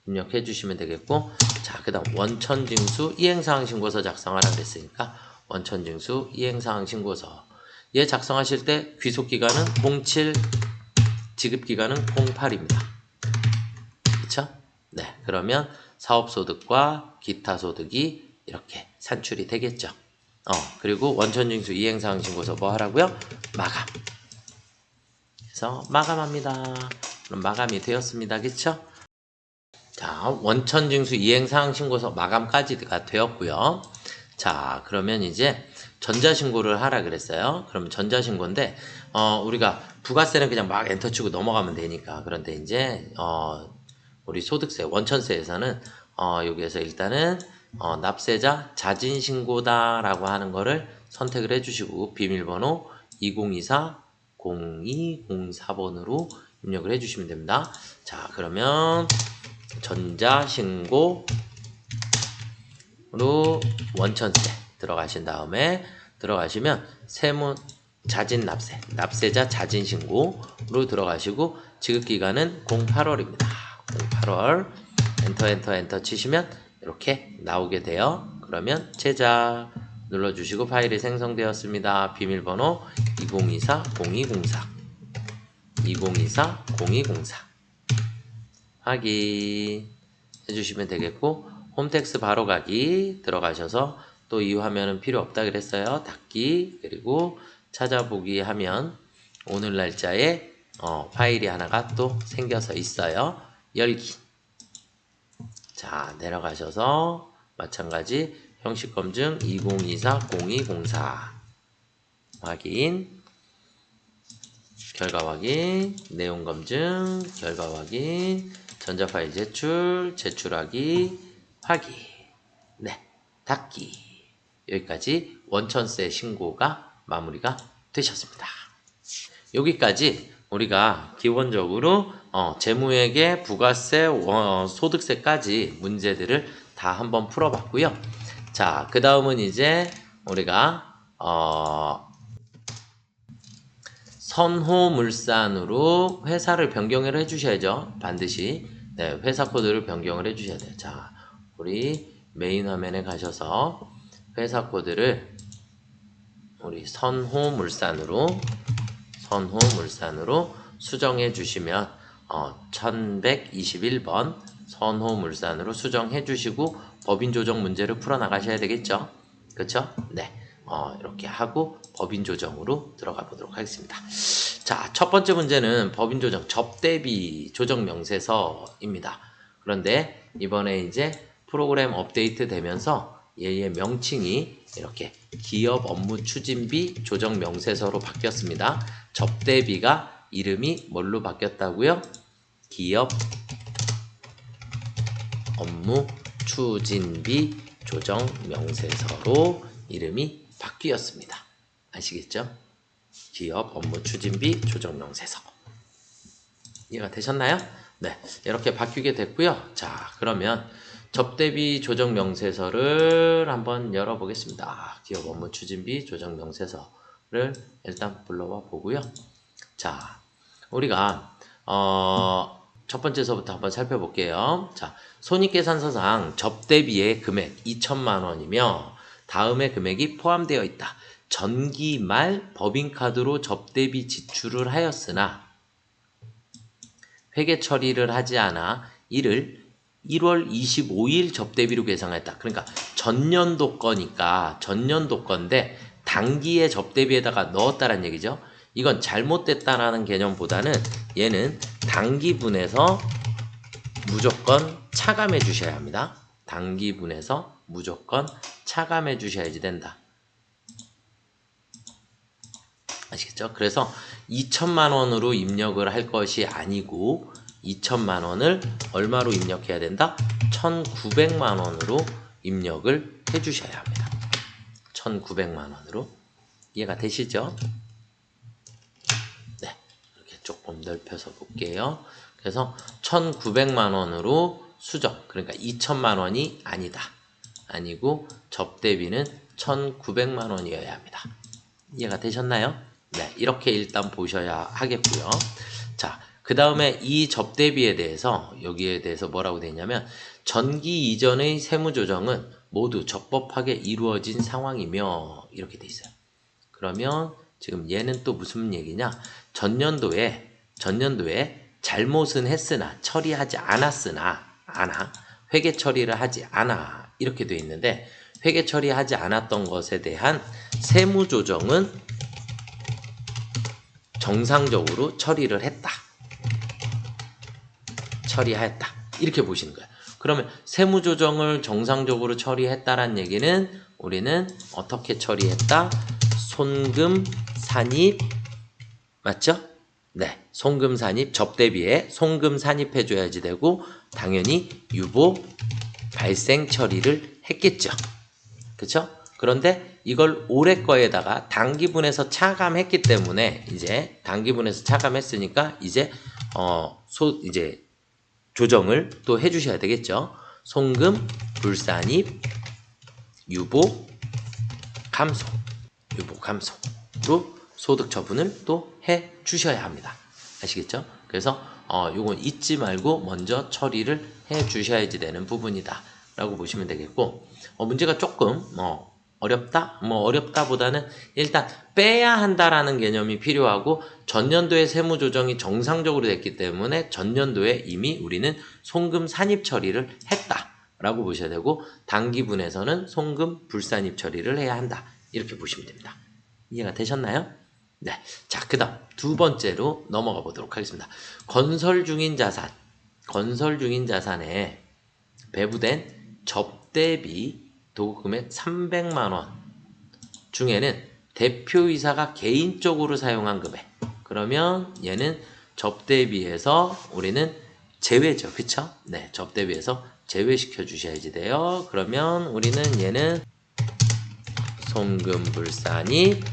입력해 주시면 되겠고, 자, 그 다음 원천징수 이행사항 신고서 작성하라 그랬으니까 원천징수 이행사항 신고서 얘 작성하실 때 귀속기간은 07, 지급기간은 08입니다. 그쵸? 네, 그러면 사업소득과 기타소득이 이렇게 산출이 되겠죠. 그리고 원천징수 이행사항 신고서 뭐 하라고요? 마감. 그래서 마감합니다. 그럼 마감이 되었습니다. 그쵸? 자, 원천징수 이행사항 신고서 마감까지가 되었고요. 자, 그러면 이제 전자신고를 하라 그랬어요. 그럼 전자신고인데 우리가 부가세는 그냥 막 엔터 치고 넘어가면 되니까. 그런데 이제 우리 소득세 원천세에서는 여기에서 일단은 납세자 자진신고다라고 하는 거를 선택을 해주시고 비밀번호 2024-0204번으로 입력을 해주시면 됩니다. 자, 그러면 전자신고 원천세 들어가신 다음에 들어가시면 세무 자진 납세자 자진 신고로 들어가시고 지급 기간은 08월입니다. 08월 엔터 치시면 이렇게 나오게 돼요. 그러면 제작 눌러주시고 파일이 생성되었습니다. 비밀번호 2024-0204 2024-0204 확인 해주시면 되겠고 홈택스 바로 가기 들어가셔서 또 이 화면은 필요 없다 그랬어요. 닫기 그리고 찾아보기 하면 오늘 날짜에 파일이 하나가 또 생겨서 있어요. 열기 자 내려가셔서 마찬가지 형식 검증 2024-0204 확인 결과 확인 내용 검증 결과 확인 전자파일 제출하기 확인 네 닫기 여기까지 원천세 신고가 마무리가 되셨습니다. 여기까지 우리가 기본적으로 재무회계, 부가세, 소득세까지 문제들을 다 한번 풀어봤고요. 자, 그 다음은 이제 우리가 선호물산으로 회사를 변경을 해주셔야죠. 반드시 네, 회사 코드를 변경을 해주셔야 돼요. 자, 우리 메인 화면에 가셔서 회사 코드를 우리 선호물산으로 수정해 주시면 1121번 선호물산으로 수정해 주시고 법인 조정 문제를 풀어 나가셔야 되겠죠. 그렇죠? 네. 이렇게 하고 법인 조정으로 들어가 보도록 하겠습니다. 자, 첫 번째 문제는 법인 조정 접대비 조정 명세서입니다. 그런데 이번에 이제 프로그램 업데이트 되면서 얘의 명칭이 이렇게 기업 업무 추진비 조정 명세서로 바뀌었습니다. 접대비가 이름이 뭘로 바뀌었다고요? 기업 업무 추진비 조정 명세서로 이름이 바뀌었습니다. 아시겠죠? 기업 업무 추진비 조정 명세서. 이해가 되셨나요? 네, 이렇게 바뀌게 됐고요. 자, 그러면 접대비 조정 명세서를 한번 열어보겠습니다. 기업 업무 추진비 조정 명세서를 일단 불러와 보고요. 자, 우리가 첫 번째서부터 한번 살펴볼게요. 자, 손익계산서상 접대비의 금액 2천만 원이며 다음의 금액이 포함되어 있다. 전기 말 법인카드로 접대비 지출을 하였으나 회계 처리를 하지 않아 이를 1월 25일 접대비로 계산했다. 그러니까 전년도 거니까 전년도 건데 당기의 접대비에다가 넣었다는 얘기죠. 이건 잘못됐다라는 개념보다는 얘는 당기분에서 무조건 차감해 주셔야 합니다. 당기분에서 무조건 차감해 주셔야지 된다. 아시겠죠? 그래서 2천만 원으로 입력을 할 것이 아니고 2천만 원을 얼마로 입력해야 된다? 1,900만 원으로 입력을 해 주셔야 합니다. 1,900만 원으로. 이해가 되시죠? 네. 이렇게 조금 넓혀서 볼게요. 그래서 1,900만 원으로 수정. 그러니까 2천만 원이 아니다. 아니고 접대비는 1,900만 원이어야 합니다. 이해가 되셨나요? 네, 이렇게 일단 보셔야 하겠고요. 자, 그 다음에 이 접대비에 대해서 여기에 대해서 뭐라고 되어 있냐면 전기 이전의 세무조정은 모두 적법하게 이루어진 상황이며 이렇게 돼 있어요. 그러면 지금 얘는 또 무슨 얘기냐? 전년도에 잘못은 했으나 처리하지 않았으나 회계 처리를 하지 않아 이렇게 돼 있는데 회계 처리하지 않았던 것에 대한 세무조정은 정상적으로 처리를 했다. 처리하였다. 이렇게 보시는 거예요. 그러면 세무조정을 정상적으로 처리했다란 얘기는 우리는 어떻게 처리했다? 손금 산입 맞죠? 네, 손금 산입 접대비에 손금 산입해 줘야지 되고 당연히 유보 발생 처리를 했겠죠. 그렇죠? 그런데 이걸 올해 거에다가 당기분에서 차감했기 때문에 이제 당기분에서 차감했으니까 이제 이제 조정을 또 해주셔야 되겠죠. 송금 불산입 유보 감소, 유보 감소로 소득 처분을 또 해 주셔야 합니다. 아시겠죠? 그래서 요건 잊지 말고 먼저 처리를 해 주셔야지 되는 부분이다 라고 보시면 되겠고, 문제가 조금 어렵다? 어렵다보다는 일단 빼야 한다라는 개념이 필요하고, 전년도에 세무조정이 정상적으로 됐기 때문에 전년도에 이미 우리는 송금 산입 처리를 했다라고 보셔야 되고, 당기분에서는 송금 불산입 처리를 해야 한다. 이렇게 보시면 됩니다. 이해가 되셨나요? 네. 자, 그 다음 두 번째로 넘어가 보도록 하겠습니다. 건설 중인 자산에 배부된 접대비 도급금액 300만원 중에는 대표이사가 개인적으로 사용한 금액, 그러면 얘는 접대비에서 우리는 제외죠. 그쵸? 네, 접대비에서 제외시켜 주셔야지 돼요. 그러면 우리는 얘는 송금불산입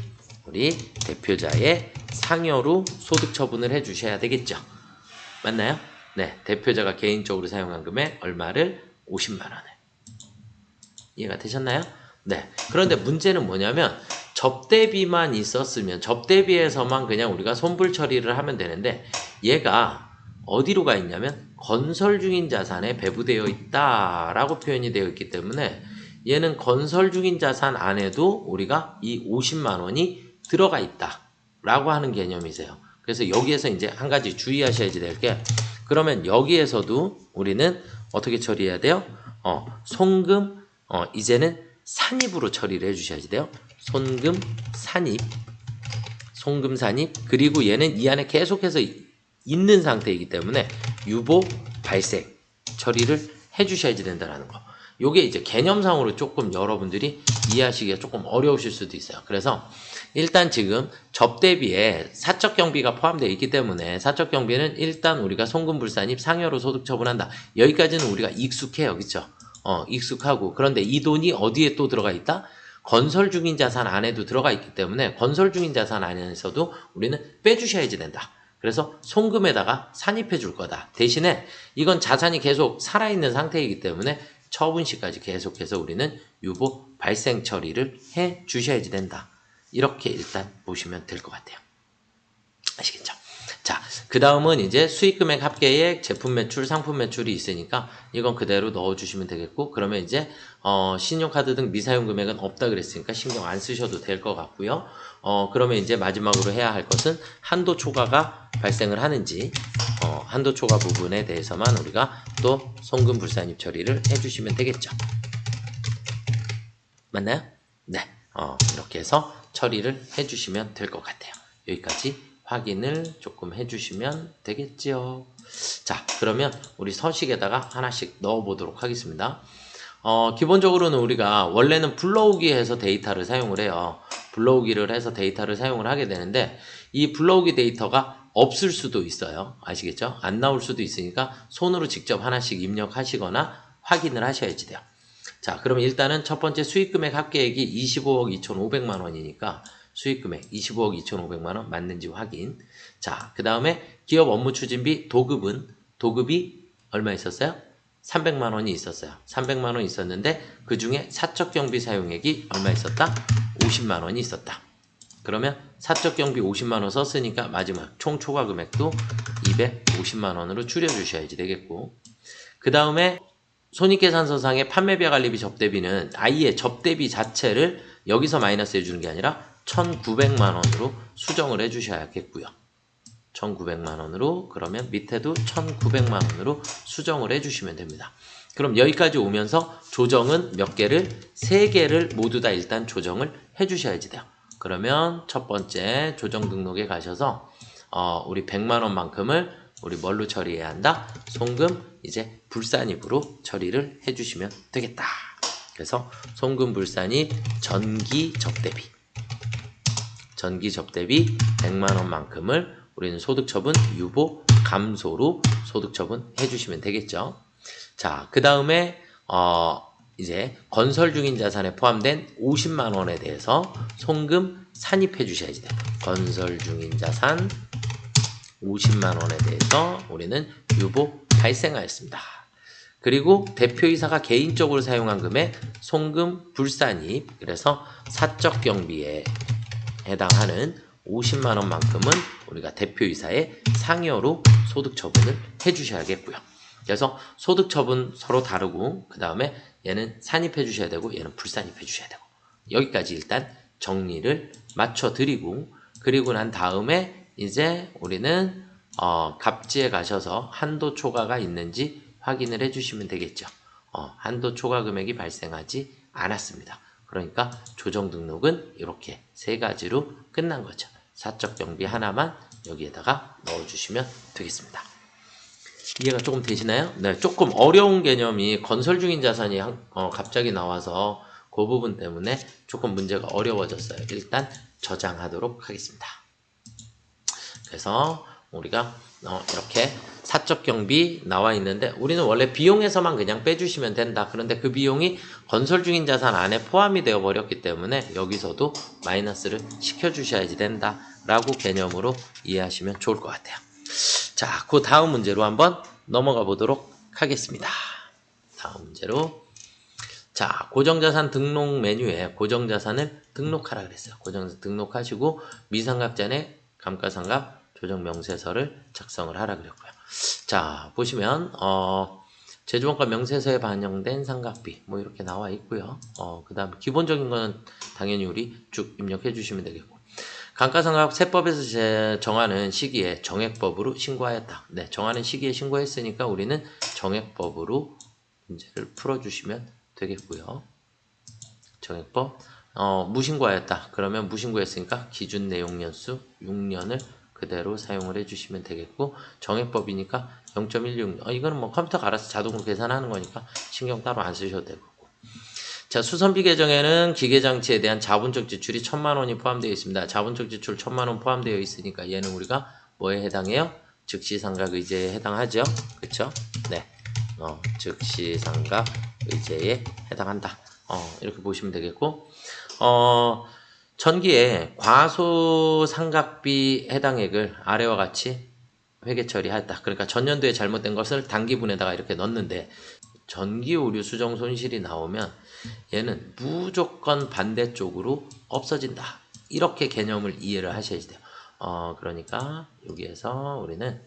우리 대표자의 상여로 소득 처분을 해 주셔야 되겠죠. 맞나요? 네, 대표자가 개인적으로 사용한 금액 얼마를? 50만원을. 이해가 되셨나요? 네. 그런데 문제는 뭐냐면, 접대비만 있었으면 접대비에서만 그냥 우리가 손불 처리를 하면 되는데, 얘가 어디로 가 있냐면 건설 중인 자산에 배부되어 있다라고 표현이 되어 있기 때문에, 얘는 건설 중인 자산 안에도 우리가 이 50만원이 들어가 있다라고 하는 개념이세요. 그래서 여기에서 이제 한 가지 주의하셔야지 될 게, 그러면 여기에서도 우리는 어떻게 처리해야 돼요? 송금, 이제는 산입으로 처리를 해주셔야지 돼요. 송금 산입, 그리고 얘는 이 안에 계속해서 있는 상태이기 때문에 유보 발생 처리를 해주셔야지 된다는 거. 요게 이제 개념상으로 조금 여러분들이 이해하시기가 조금 어려우실 수도 있어요. 그래서 일단 지금 접대비에 사적경비가 포함되어 있기 때문에, 사적경비는 일단 우리가 송금불산입 상여로 소득 처분한다. 여기까지는 우리가 익숙해요. 그쵸? 익숙하고, 그런데 이 돈이 어디에 또 들어가 있다? 건설 중인 자산 안에도 들어가 있기 때문에 건설 중인 자산 안에서도 우리는 빼주셔야지 된다. 그래서 송금에다가 산입해 줄 거다. 대신에 이건 자산이 계속 살아있는 상태이기 때문에 처분 시까지 계속해서 우리는 유보 발생 처리를 해 주셔야지 된다. 이렇게 일단 보시면 될 것 같아요. 아시겠죠? 자, 그 다음은 이제 수익금액 합계액, 제품 매출, 상품 매출이 있으니까 이건 그대로 넣어주시면 되겠고, 그러면 이제 신용카드 등 미사용 금액은 없다 그랬으니까 신경 안 쓰셔도 될 것 같고요. 그러면 이제 마지막으로 해야 할 것은 한도 초과가 발생을 하는지, 한도 초과 부분에 대해서만 우리가 또 송금 불산입 처리를 해주시면 되겠죠. 맞나요? 네. 이렇게 해서 처리를 해주시면 될 것 같아요. 여기까지 확인을 조금 해주시면 되겠죠. 자, 그러면 우리 서식에다가 하나씩 넣어보도록 하겠습니다. 기본적으로는 우리가 원래는 불러오기 해서 데이터를 사용을 해요. 불러오기를 해서 데이터를 사용을 하게 되는데, 이 불러오기 데이터가 없을 수도 있어요. 아시겠죠? 안 나올 수도 있으니까 손으로 직접 하나씩 입력하시거나 확인을 하셔야지 돼요. 자, 그러면 일단은 첫 번째 수익금액 합계액이 25억 2,500만 원이니까 수익금액 25억 2,500만 원 맞는지 확인. 자, 그 다음에 기업 업무 추진비 도급이 얼마 있었어요? 300만 원이 있었어요. 300만 원 있었는데 그 중에 사적 경비 사용액이 얼마 있었다? 50만 원이 있었다. 그러면 사적 경비 50만 원 썼으니까 마지막 총 초과 금액도 250만 원으로 줄여 주셔야지 되겠고, 그 다음에 손익계산서상의 판매비와 관리비 접대비는 아예 접대비 자체를 여기서 마이너스 해주는 게 아니라 1,900만 원으로 수정을 해주셔야겠고요. 1,900만 원으로, 그러면 밑에도 1,900만 원으로 수정을 해주시면 됩니다. 그럼 여기까지 오면서 조정은 몇 개를? 3개를 모두 다 일단 조정을 해주셔야지 돼요. 그러면 첫 번째 조정 등록에 가셔서 우리 100만 원만큼을 우리 뭘로 처리해야 한다? 송금 이제 불산입으로 처리를 해주시면 되겠다. 그래서 송금 불산입 전기 접대비 100만 원만큼을 우리는 소득처분 유보 감소로 소득처분 해주시면 되겠죠. 자, 그 다음에 이제 건설 중인 자산에 포함된 50만 원에 대해서 송금 산입해 주셔야지 돼요. 건설 중인 자산 50만 원에 대해서 우리는 유보 발생하였습니다. 그리고 대표이사가 개인적으로 사용한 금액 송금 불산입, 그래서 사적 경비에 해당하는 50만 원만큼은 우리가 대표이사의 상여로 소득 처분을 해주셔야겠고요. 그래서 소득 처분 서로 다르고, 그 다음에 얘는 산입해 주셔야 되고 얘는 불산입해 주셔야 되고, 여기까지 일단 정리를 맞춰 드리고, 그리고 난 다음에 이제 우리는 갑지에 가셔서 한도 초과가 있는지 확인을 해주시면 되겠죠. 한도 초과 금액이 발생하지 않았습니다. 그러니까 조정 등록은 이렇게 세 가지로 끝난 거죠. 사적 경비 하나만 여기에다가 넣어주시면 되겠습니다. 이해가 조금 되시나요? 네, 조금 어려운 개념이 건설 중인 자산이 갑자기 나와서 그 부분 때문에 조금 문제가 어려워졌어요. 일단 저장하도록 하겠습니다. 그래서 우리가 이렇게 사적 경비 나와 있는데, 우리는 원래 비용에서만 그냥 빼주시면 된다. 그런데 그 비용이 건설 중인 자산 안에 포함이 되어 버렸기 때문에 여기서도 마이너스를 시켜주셔야지 된다 라고 개념으로 이해하시면 좋을 것 같아요. 자, 그 다음 문제로 한번 넘어가 보도록 하겠습니다. 다음 문제로, 자, 고정자산 등록 메뉴에 고정자산을 등록하라 그랬어요. 고정자산 등록하시고 미상각잔에 감가상각 조정명세서를 작성을 하라 그랬고요. 자, 보시면 제조원가 명세서에 반영된 상각비 뭐 이렇게 나와 있고요. 그 다음 기본적인 거는 당연히 우리 쭉 입력해 주시면 되겠고, 감가상각 세법에서 정하는 시기에 정액법으로 신고하였다. 네, 정하는 시기에 신고했으니까 우리는 정액법으로 문제를 풀어주시면 되겠고요. 정액법 무신고하였다. 그러면 무신고했으니까 기준 내용 연수 6년을 그대로 사용을 해주시면 되겠고, 정액법이니까 0.16, 이거는 뭐 컴퓨터가 알아서 자동으로 계산하는 거니까 신경 따로 안 쓰셔도 되고. 자, 수선비 계정에는 기계장치에 대한 자본적 지출이 1,000만 원이 포함되어 있습니다. 자본적 지출 1,000만 원 포함되어 있으니까 얘는 우리가 뭐에 해당해요? 즉시상각 의제에 해당하죠. 그쵸? 네. 즉시상각 의제에 해당한다. 이렇게 보시면 되겠고, 전기에 과소상각비 해당액을 아래와 같이 회계 처리했다. 그러니까 전년도에 잘못된 것을 단기분에다가 이렇게 넣는데, 전기 오류 수정 손실이 나오면 얘는 무조건 반대쪽으로 없어진다. 이렇게 개념을 이해를 하셔야지 돼요. 그러니까 여기에서 우리는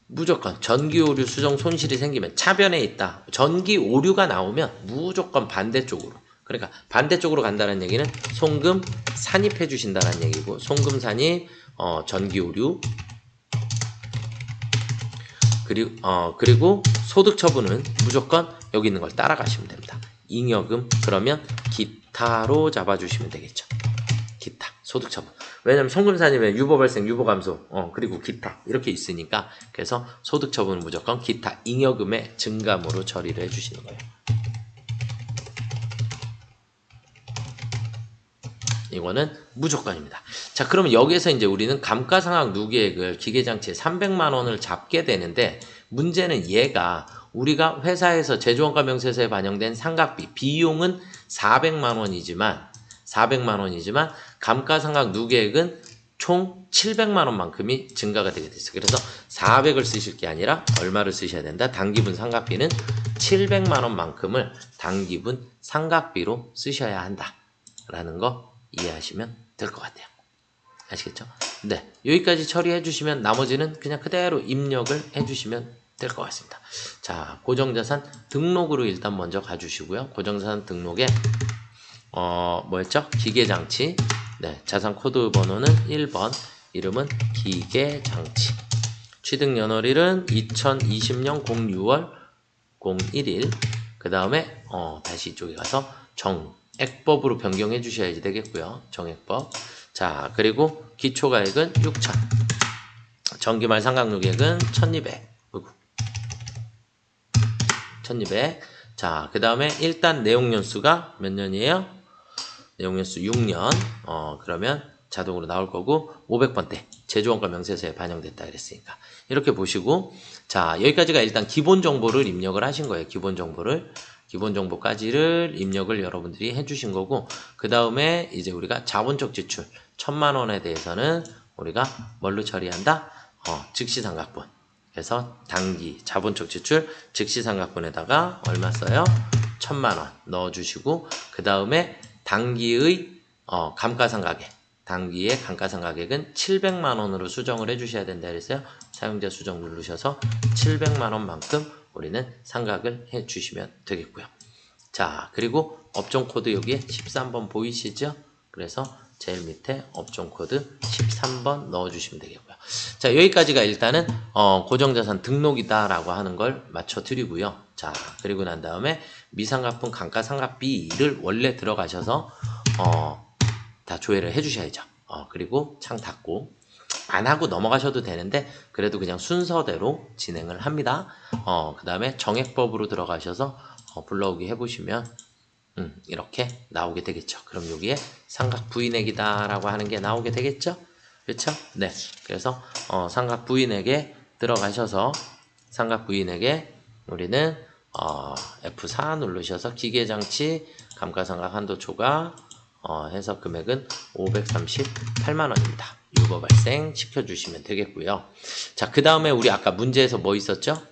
무조건 전기 오류 수정 손실이 생기면 차변에 있다. 전기 오류가 나오면 무조건 반대쪽으로. 그러니까 반대쪽으로 간다는 얘기는 송금 산입해 주신다는 얘기고, 송금 산입, 전기 오류, 그리고 소득 처분은 무조건 여기 있는 걸 따라가시면 됩니다. 잉여금, 그러면 기타로 잡아주시면 되겠죠. 기타, 소득 처분. 왜냐면 송금 산입에 유보 발생, 유보 감소, 그리고 기타 이렇게 있으니까, 그래서 소득 처분은 무조건 기타 잉여금의 증감으로 처리를 해주시는 거예요. 이거는 무조건입니다. 자, 그러면 여기에서 이제 우리는 감가상각 누계액을 기계장치에 300만 원을 잡게 되는데, 문제는 얘가 우리가 회사에서 제조원가 명세서에 반영된 상각비 비용은 400만 원이지만 감가상각 누계액은 총 700만 원만큼이 증가가 되게 됐어요. 그래서 400을 쓰실 게 아니라 얼마를 쓰셔야 된다? 단기분 상각비는 700만 원만큼을 단기분 상각비로 쓰셔야 한다 라는 거 이해하시면 될 것 같아요. 아시겠죠? 네, 여기까지 처리해 주시면 나머지는 그냥 그대로 입력을 해 주시면 될 것 같습니다. 자, 고정자산 등록으로 일단 먼저 가주시고요. 고정자산 등록에 뭐였죠? 기계장치. 네, 자산 코드 번호는 1번, 이름은 기계장치. 취득 연월일은 2020년 06월 01일. 그 다음에 다시 이쪽에 가서 정액법으로 변경해 주셔야지 되겠고요. 정액법. 자, 그리고 기초가액은 6,000. 정기말 상각누계액은 1,200. 1,200. 자, 그 다음에 일단 내용연수가 몇 년이에요? 내용연수 6년. 그러면 자동으로 나올 거고, 500번대 제조원가 명세서에 반영됐다 그랬으니까 이렇게 보시고, 자, 여기까지가 일단 기본 정보를 입력을 하신 거예요. 기본 정보까지를 입력을 여러분들이 해주신 거고, 그 다음에 이제 우리가 자본적 지출 1,000만 원에 대해서는 우리가 뭘로 처리한다? 즉시상각분. 그래서 당기 자본적 지출 즉시상각분에다가 얼마 써요? 1,000만 원 넣어주시고 그 다음에 당기의 감가상각액 당기의 감가상각액은 700만 원으로 수정을 해주셔야 된다 그랬어요. 사용자 수정 누르셔서 700만 원만큼 우리는 상각을 해주시면 되겠고요. 자, 그리고 업종 코드 여기에 13번 보이시죠? 그래서 제일 밑에 업종 코드 13번 넣어주시면 되겠고요. 자, 여기까지가 일단은 고정자산 등록이다라고 하는 걸 맞춰드리고요. 자, 그리고 난 다음에 미상각분 감가상각비를 원래 들어가셔서 다 조회를 해주셔야죠. 그리고 창 닫고 안 하고 넘어가셔도 되는데 그래도 그냥 순서대로 진행을 합니다. 그 다음에 정액법으로 들어가셔서 불러오기 해보시면 이렇게 나오게 되겠죠. 그럼 여기에 삼각 부인액이다 라고 하는 게 나오게 되겠죠. 그렇죠? 네. 그래서 삼각 부인액에 들어가셔서 삼각 부인액에 우리는 F4 누르셔서 기계장치 감가상각 한도 초과 해서 금액은 538만 원입니다. 유보 발생 시켜주시면 되겠고요. 자, 그 다음에 우리 아까 문제에서 뭐 있었죠?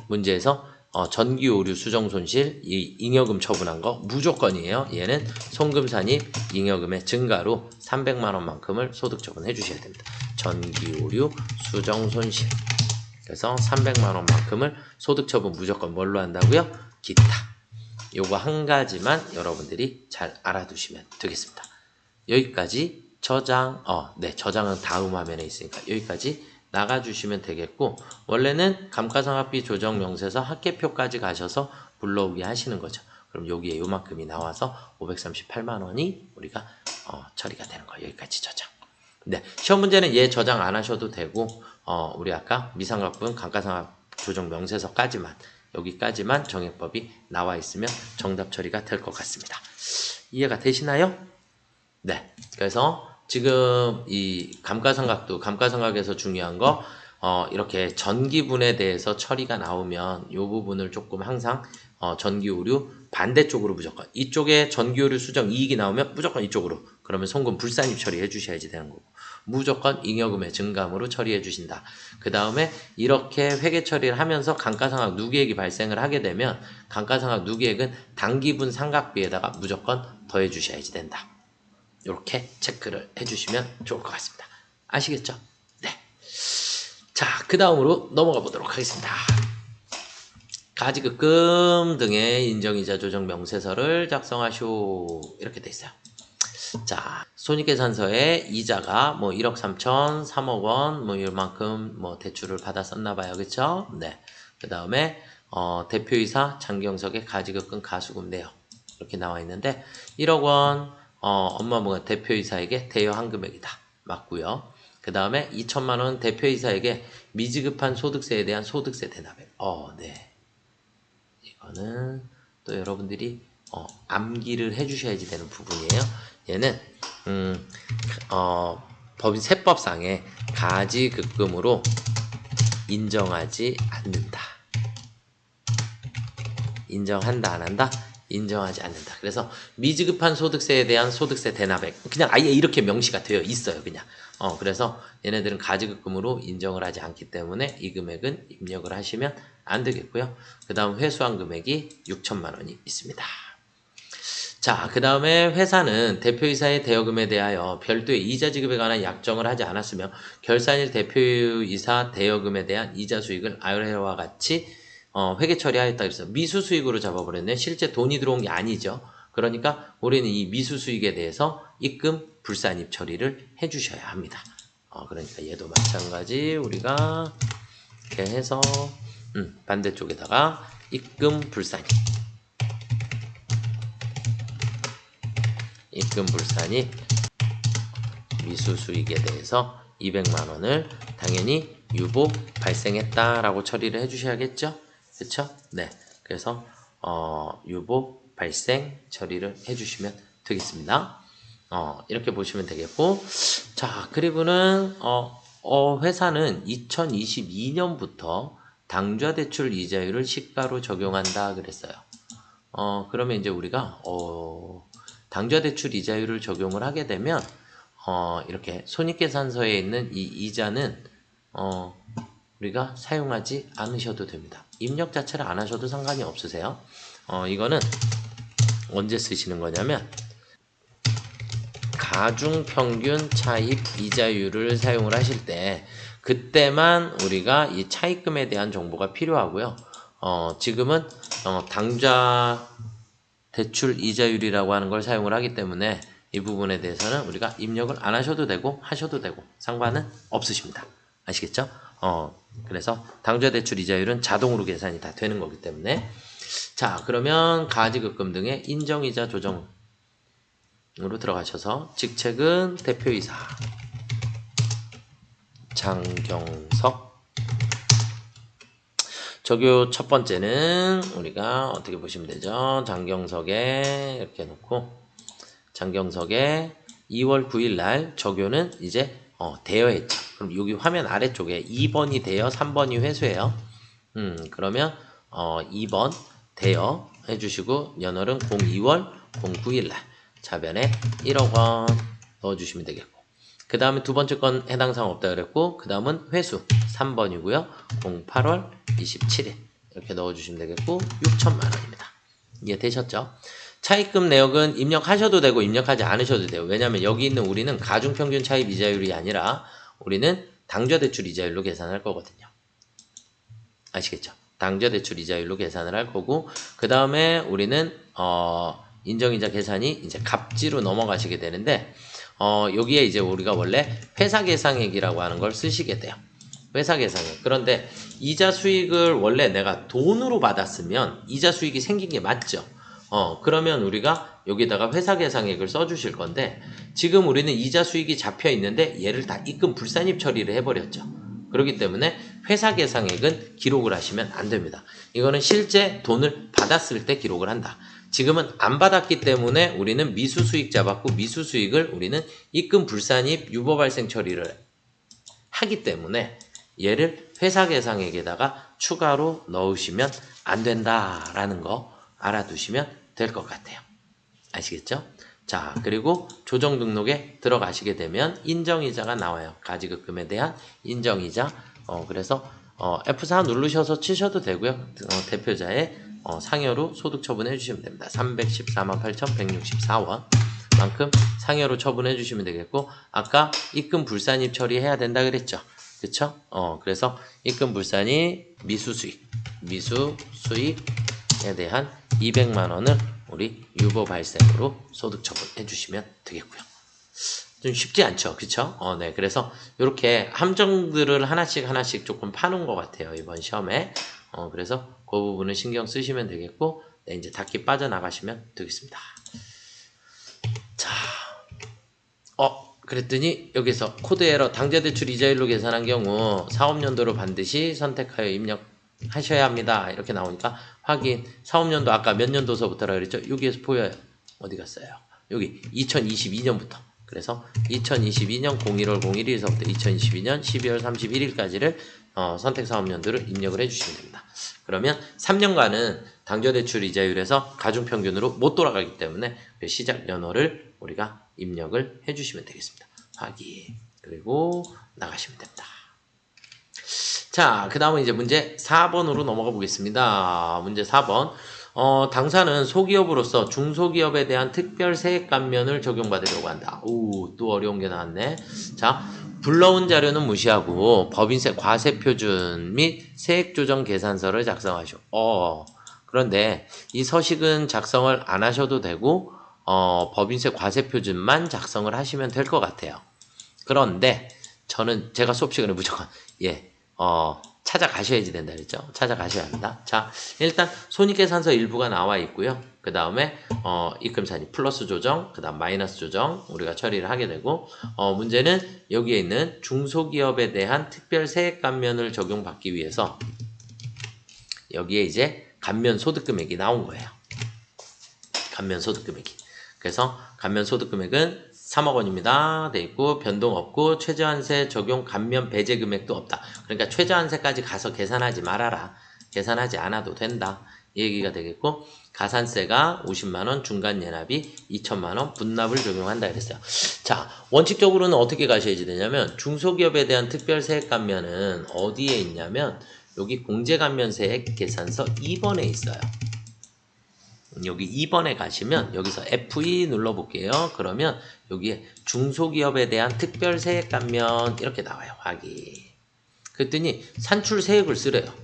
문제에서 전기 오류 수정 손실 이 잉여금 처분한 거 무조건이에요. 얘는 송금산입 잉여금의 증가로 300만 원만큼을 소득 처분해 주셔야 됩니다. 전기 오류 수정 손실. 그래서 300만 원만큼을 소득 처분 무조건 뭘로 한다고요? 기타. 요거 한 가지만 여러분들이 잘 알아두시면 되겠습니다. 여기까지 저장, 네, 저장은 다음 화면에 있으니까 여기까지 나가주시면 되겠고, 원래는 감가상각비 조정 명세서 합계표까지 가셔서 불러오기 하시는 거죠. 그럼 여기에 요만큼이 나와서 538만 원이 우리가 처리가 되는 거예요. 여기까지 저장. 네, 시험 문제는 얘 저장 안 하셔도 되고, 우리 아까 미상각분 감가상각 조정 명세서까지만 여기까지만 정액법이 나와 있으면 정답 처리가 될 것 같습니다. 이해가 되시나요? 네. 그래서 지금 이 감가상각도 감가상각에서 중요한 거 이렇게 전기분에 대해서 처리가 나오면 이 부분을 조금 항상 전기오류 반대쪽으로 무조건 이쪽에 전기오류 수정 이익이 나오면 무조건 이쪽으로 그러면 송금 불산입 처리해 주셔야지 되는 거고 무조건 잉여금의 증감으로 처리해 주신다. 그 다음에 이렇게 회계 처리를 하면서 감가상각 누계액이 발생을 하게 되면 감가상각 누계액은 당기분 상각비에다가 무조건 더해 주셔야지 된다. 이렇게 체크를 해주시면 좋을 것 같습니다. 아시겠죠? 네. 자, 그 다음으로 넘어가 보도록 하겠습니다. 가지급금 등의 인정이자 조정 명세서를 작성하시오. 이렇게 돼 있어요. 자, 손익계산서에 이자가 뭐 1억 3천, 3억 원, 뭐 이만큼 뭐 대출을 받았었나 봐요. 그쵸? 네. 그 다음에 대표이사 장경석의 가지급금 가수금 내역 이렇게 나와 있는데 1억 원 업무가 대표이사에게 대여한 금액이다. 맞고요. 그 다음에 2천만 원 대표이사에게 미지급한 소득세에 대한 소득세 대납액. 네. 이거는 또 여러분들이 암기를 해주셔야지 되는 부분이에요. 얘는 법인 세법상에 가지급금으로 인정하지 않는다. 인정한다 안 한다? 인정하지 않는다. 그래서 미지급한 소득세에 대한 소득세 대납액 그냥 아예 이렇게 명시가 되어 있어요. 그냥 그래서 얘네들은 가지급금으로 인정을 하지 않기 때문에 이 금액은 입력을 하시면 안 되겠고요. 그 다음 회수한 금액이 6천만 원이 있습니다. 자, 그 다음에 회사는 대표이사의 대여금에 대하여 별도의 이자 지급에 관한 약정을 하지 않았으며 결산일 대표이사 대여금에 대한 이자 수익을 아래와 같이 회계 처리하였다 그래서 미수 수익으로 잡아버렸네. 실제 돈이 들어온 게 아니죠. 그러니까 우리는 이 미수 수익에 대해서 입금 불산입 처리를 해주셔야 합니다. 그러니까 얘도 마찬가지 우리가 이렇게 해서 반대쪽에다가 입금 불산입 입금 불산입 미수 수익에 대해서 200만 원을 당연히 유보 발생했다라고 처리를 해주셔야겠죠. 그쵸? 네. 그래서 유보 발생 처리를 해주시면 되겠습니다. 이렇게 보시면 되겠고, 자, 그리고는 회사는 2022년부터 당좌대출 이자율을 시가로 적용한다 그랬어요. 그러면 이제 우리가 당좌대출 이자율을 적용을 하게 되면 이렇게 손익계산서에 있는 이 이자는 우리가 사용하지 않으셔도 됩니다. 입력 자체를 안 하셔도 상관이 없으세요. 이거는 언제 쓰시는 거냐면 가중평균 차입 이자율을 사용을 하실 때 그때만 우리가 이 차입금에 대한 정보가 필요하고요. 지금은 당좌 대출 이자율이라고 하는 걸 사용을 하기 때문에 이 부분에 대해서는 우리가 입력을 안 하셔도 되고 하셔도 되고 상관은 없으십니다. 아시겠죠? 그래서 당좌 대출 이자율은 자동으로 계산이 다 되는 거기 때문에 자, 그러면 가지급금 등의 인정이자 조정으로 들어가셔서 직책은 대표이사 장경석. 적요 첫 번째는 우리가 어떻게 보시면 되죠? 장경석에 이렇게 놓고 장경석에 2월 9일 날 적요는 이제 대여했죠. 그럼 여기 화면 아래쪽에 2번이 대여, 3번이 회수예요. 그러면 2번 대여 해주시고 연월은 02월 09일 날 자변에 1억 원 넣어주시면 되겠고 그 다음에 두 번째 건 해당 사항 없다 그랬고 그 다음은 회수 3번이고요. 08월 27일 이렇게 넣어주시면 되겠고 6천만 원입니다. 이해되셨죠? 차입금 내역은 입력하셔도 되고 입력하지 않으셔도 돼요. 왜냐하면 여기 있는 우리는 가중평균 차입 이자율이 아니라 우리는 당좌대출 이자율로 계산할 거거든요. 아시겠죠? 당좌대출 이자율로 계산을 할 거고 그 다음에 우리는 인정이자 계산이 이제 갑지로 넘어가시게 되는데 여기에 이제 우리가 원래 회사 계상액이라고 하는 걸 쓰시게 돼요. 회사 계상액. 그런데 이자 수익을 원래 내가 돈으로 받았으면 이자 수익이 생긴 게 맞죠. 그러면 우리가 여기다가 회사 계상액을 써주실 건데 지금 우리는 이자 수익이 잡혀 있는데 얘를 다 입금 불산입 처리를 해버렸죠. 그렇기 때문에 회사 계상액은 기록을 하시면 안 됩니다. 이거는 실제 돈을 받았을 때 기록을 한다. 지금은 안 받았기 때문에 우리는 미수수익 잡았고 미수수익을 우리는 입금 불산입 유보 발생 처리를 하기 때문에 얘를 회사 계상액에다가 추가로 넣으시면 안 된다라는 거 알아두시면 될 것 같아요. 아시겠죠? 자, 그리고 조정 등록에 들어가시게 되면 인정이자가 나와요. 가지급금에 대한 인정이자. 그래서 F4 누르셔서 치셔도 되고요. 대표자의 상여로 소득 처분해 주시면 됩니다. 314만 8,164원 만큼 상여로 처분해 주시면 되겠고 아까 입금 불산입 처리해야 된다 그랬죠. 그쵸? 그래서 입금 불산입 미수수익에 대한 200만 원을 우리 유보 발생으로 소득 처분해 주시면 되겠고요. 좀 쉽지 않죠. 그쵸? 네. 그래서 이렇게 함정들을 하나씩 조금 파는 것 같아요. 이번 시험에. 그래서 그 부분은 신경 쓰시면 되겠고, 네, 이제 닫기 빠져나가시면 되겠습니다. 자, 그랬더니 여기서 코드 에러 당좌대출 이자율로 계산한 경우 사업연도로 반드시 선택하여 입력하셔야 합니다. 이렇게 나오니까 확인. 사업연도 아까 몇 년도서부터라 그랬죠? 여기에서 보여요. 어디 갔어요? 여기 2022년부터. 그래서 2022년 01월 01일서부터 2022년 12월 31일까지를 선택 사업연도를 입력을 해주시면 됩니다. 그러면 3년간은 당좌대출 이자율에서 가중평균으로 못 돌아가기 때문에 그 시작 연월을 우리가 입력을 해주시면 되겠습니다. 확인. 그리고 나가시면 됩니다. 자, 그 다음은 이제 문제 4번으로 넘어가 보겠습니다. 문제 4번. 당사는 소기업으로서 중소기업에 대한 특별 세액 감면을 적용받으려고 한다. 오, 또 어려운 게 나왔네. 자, 불러온 자료는 무시하고 법인세 과세표준 및 세액조정 계산서를 작성하시오. 그런데 이 서식은 작성을 안 하셔도 되고 법인세 과세표준만 작성을 하시면 될 것 같아요. 그런데 제가 수업 시간에 무조건 찾아가셔야지 된다 그랬죠. 찾아가셔야 합니다. 자, 일단 손익계산서 일부가 나와 있고요. 그 다음에 입금산입 플러스 조정, 그 다음 마이너스 조정 우리가 처리를 하게 되고 문제는 여기에 있는 중소기업에 대한 특별 세액 감면을 적용받기 위해서 여기에 이제 감면 소득금액이 나온 거예요. 감면 소득금액이. 그래서 감면 소득금액은 3억 원입니다. 돼 있고 변동 없고 최저한세 적용 감면 배제 금액도 없다. 그러니까 최저한세까지 가서 계산하지 말아라. 계산하지 않아도 된다. 이 얘기가 되겠고, 가산세가 50만원, 중간 예납이 2천만원, 분납을 적용한다 이랬어요. 자, 원칙적으로는 어떻게 가셔야지 되냐면, 중소기업에 대한 특별세액 감면은 어디에 있냐면, 여기 공제감면세액 계산서 2번에 있어요. 여기 2번에 가시면 여기서 F2 눌러볼게요. 그러면 여기에 중소기업에 대한 특별세액 감면 이렇게 나와요. 확인. 그랬더니 산출세액을 쓰래요.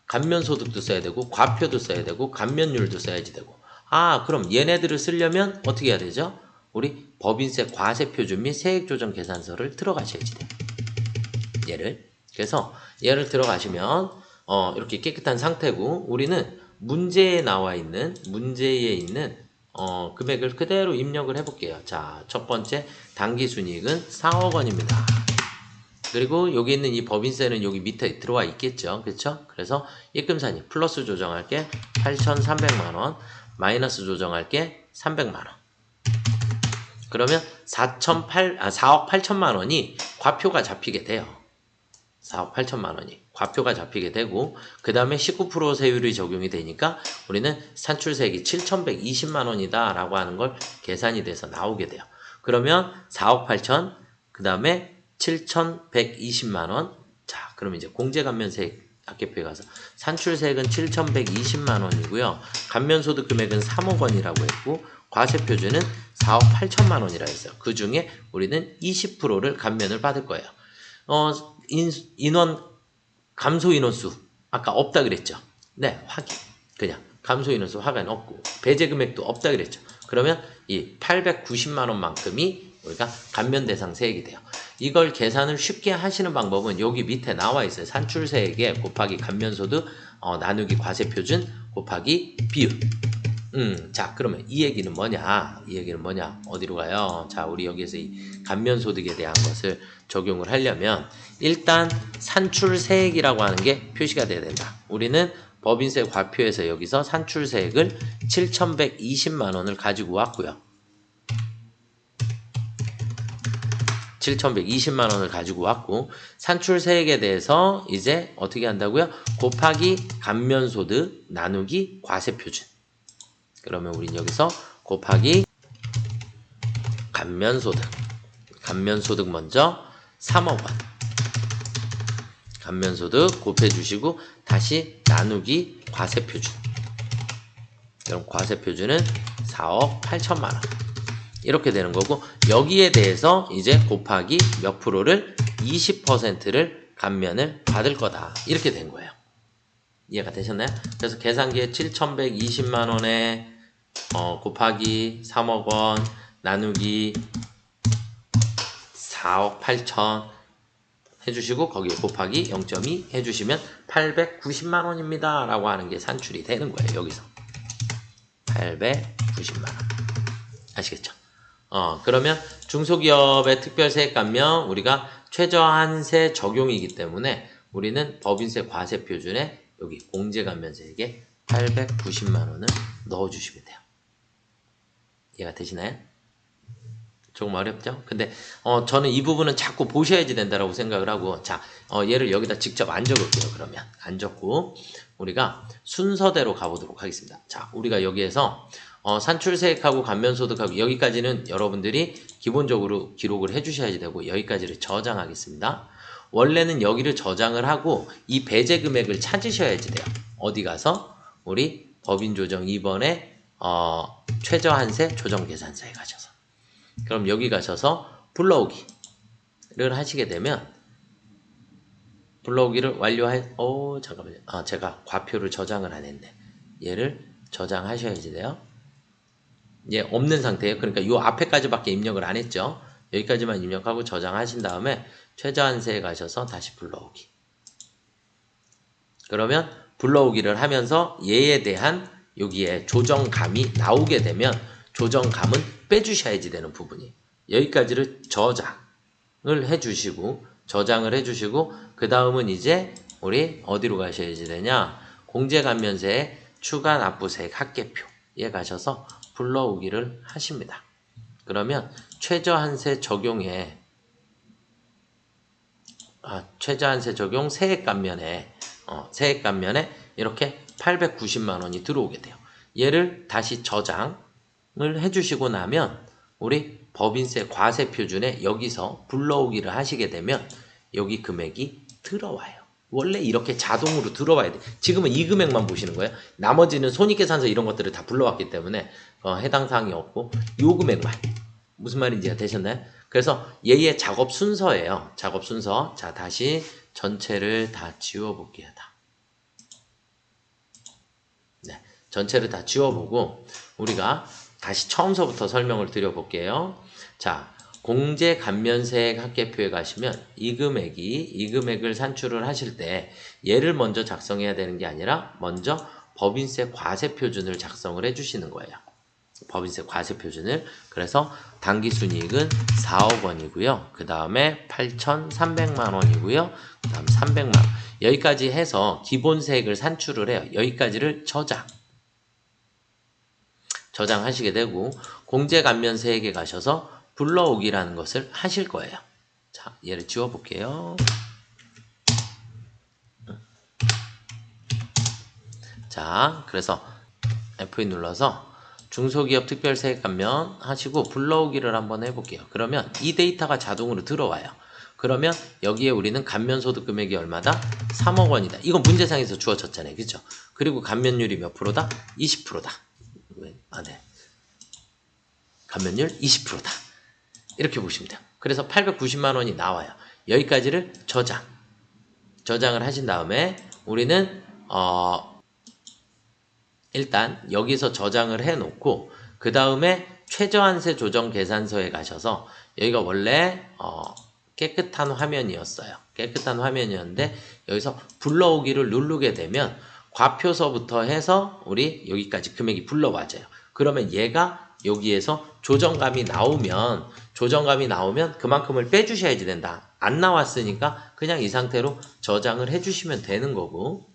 감면소득도 써야 되고 과표도 써야 되고 감면율도 써야지 되고. 아, 그럼 얘네들을 쓰려면 어떻게 해야 되죠? 우리 법인세 과세표준 및 세액조정계산서를 들어가셔야지 돼요. 그래서 얘를 들어가시면 이렇게 깨끗한 상태고, 우리는 문제에 있는 금액을 그대로 입력을 해볼게요. 자, 첫 번째 당기순이익은 4억 원입니다. 그리고 여기 있는 이 법인세는 여기 밑에 들어와 있겠죠. 그렇죠? 그래서 입금산입 플러스 조정할게 8,300만 원, 마이너스 조정할게 300만 원. 그러면 4억 8천만 원이 과표가 잡히게 돼요. 4억 8천만 원이 과표가 잡히게 되고, 그 다음에 19% 세율이 적용이 되니까 우리는 산출세액이 7,120만 원이다 라고 하는 걸 계산이 돼서 나오게 돼요. 그러면 4억 8천, 그 다음에 7,120만 원. 자, 그럼 이제 공제감면세액 합계표에 가서 산출세액은 7,120만 원이고요. 감면소득 금액은 3억 원이라고 했고, 과세표준은 4억 8천만 원이라 했어요. 그 중에 우리는 20%를 감면을 받을 거예요. 감소 인원수 아까 없다 그랬죠. 네, 확인. 그냥 감소 인원수 확인 없고, 배제 금액도 없다 그랬죠. 그러면 이 890만 원만큼이 우리가 감면 대상 세액이 돼요. 이걸 계산을 쉽게 하시는 방법은 여기 밑에 나와 있어요. 산출세액에 곱하기 감면소득 나누기 과세표준 곱하기 비율. 자, 그러면 이 얘기는 뭐냐? 어디로 가요? 자, 우리 여기에서 이 감면소득에 대한 것을 적용을 하려면 일단 산출세액이라고 하는 게 표시가 돼야 된다. 우리는 법인세 과표에서 여기서 산출세액을 7,120만 원을 가지고 왔고요. 7,120만 원을 가지고 왔고, 산출세액에 대해서 이제 어떻게 한다고요? 곱하기 감면소득 나누기 과세표준. 그러면 우린 여기서 곱하기 감면소득 먼저 3억 원. 감면소득 곱해주시고 다시 나누기 과세표준. 그럼 과세표준은 4억 8천만 원. 이렇게 되는 거고, 여기에 대해서 이제 곱하기 몇 프로를 20%를 감면을 받을 거다. 이렇게 된 거예요. 이해가 되셨나요? 그래서 계산기에 7,120만 원에 곱하기 3억 원 나누기 4억 8천 해주시고, 거기에 곱하기 0.2 해주시면 890만 원입니다 라고 하는 게 산출이 되는 거예요. 여기서 890만 원. 아시겠죠? 그러면 중소기업의 특별세액 감면 우리가 최저한세 적용이기 때문에 우리는 법인세 과세표준에 여기 공제감면세액에 890만 원을 넣어주시면 돼요. 이해가 되시나요? 조금 어렵죠? 근데 저는 이 부분은 자꾸 보셔야지 된다라고 생각을 하고, 자, 얘를 여기다 직접 안 적을게요. 그러면 안 적고 우리가 순서대로 가보도록 하겠습니다. 자, 우리가 여기에서 산출세액하고 감면소득하고 여기까지는 여러분들이 기본적으로 기록을 해주셔야지 되고, 여기까지를 저장하겠습니다. 원래는 여기를 저장을 하고 이 배제 금액을 찾으셔야지 돼요. 어디 가서 우리 법인조정 2번에 최저한세 조정계산서에 가셔서, 그럼 여기 가셔서 불러오기를 하시게 되면, 불러오기를 잠깐만요. 제가 과표를 저장을 안 했네. 얘를 저장하셔야지 돼요. 얘 없는 상태예요. 그러니까 요 앞에까지밖에 입력을 안 했죠. 여기까지만 입력하고 저장하신 다음에 최저한세에 가셔서 다시 불러오기. 그러면 불러오기를 하면서 얘에 대한 여기에 조정감이 나오게 되면 조정감은 빼주셔야지 되는 부분이, 여기까지를 저장을 해주시고 그 다음은 이제 우리 어디로 가셔야지 되냐? 공제감면세의 추가 납부세액 합계표에 가셔서 불러오기를 하십니다. 그러면 최저한세 적용에 최저한세 적용 세액감면에 이렇게 890만 원이 들어오게 돼요. 얘를 다시 저장을 해주시고 나면 우리 법인세 과세 표준에 여기서 불러오기를 하시게 되면 여기 금액이 들어와요. 원래 이렇게 자동으로 들어와야 돼. 지금은 이 금액만 보시는 거예요. 나머지는 손익계산서 이런 것들을 다 불러왔기 때문에 해당 사항이 없고 요 금액만. 무슨 말인지 되셨나요? 그래서 얘의 작업 순서예요. 작업 순서. 자, 다시 전체를 다 지워볼게요. 네, 전체를 다 지워보고 우리가 다시 처음서부터 설명을 드려볼게요. 자, 공제감면세액 합계표에 가시면 이 금액을 산출을 하실 때 얘를 먼저 작성해야 되는 게 아니라 먼저 법인세 과세표준을 작성을 해주시는 거예요. 법인세 과세표준을. 그래서 당기순이익은 4억 원이고요. 그 다음에 8,300만 원이고요. 그 다음 300만 원. 여기까지 해서 기본세액을 산출을 해요. 여기까지를 저장하시게 되고 공제감면세액에 가셔서 불러오기라는 것을 하실 거예요. 자, 얘를 지워볼게요. 자, 그래서 F2 눌러서 중소기업 특별세액 감면 하시고 불러오기를 한번 해볼게요. 그러면 이 데이터가 자동으로 들어와요. 그러면 여기에 우리는 감면소득 금액이 얼마다? 3억 원이다. 이건 문제상에서 주어졌잖아요. 그렇죠? 그리고 감면율이 몇 프로다? 20%다. 네. 감면율 20%다. 이렇게 보시면 돼요. 그래서 890만 원이 나와요. 여기까지를 저장을 하신 다음에 우리는 일단 여기서 저장을 해놓고 그 다음에 최저한세 조정 계산서에 가셔서 여기가 원래 깨끗한 화면이었어요. 깨끗한 화면이었는데 여기서 불러오기를 누르게 되면 과표서부터 해서 우리 여기까지 금액이 불러와져요. 그러면 얘가 여기에서 조정감이 나오면 그만큼을 빼주셔야지 된다. 안 나왔으니까 그냥 이 상태로 저장을 해주시면 되는 거고,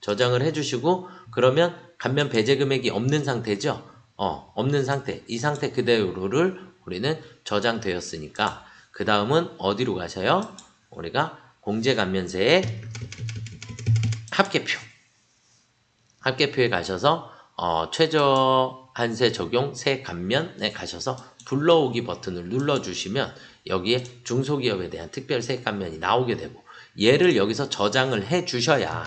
저장을 해주시고 그러면 감면 배제 금액이 없는 상태죠. 없는 상태. 이 상태 그대로를 우리는 저장되었으니까 그 다음은 어디로 가셔요? 우리가 공제감면세의 합계표에 가셔서 최저한세 적용 세액 감면에 가셔서 불러오기 버튼을 눌러주시면 여기에 중소기업에 대한 특별세액 감면이 나오게 되고 얘를 여기서 저장을 해주시면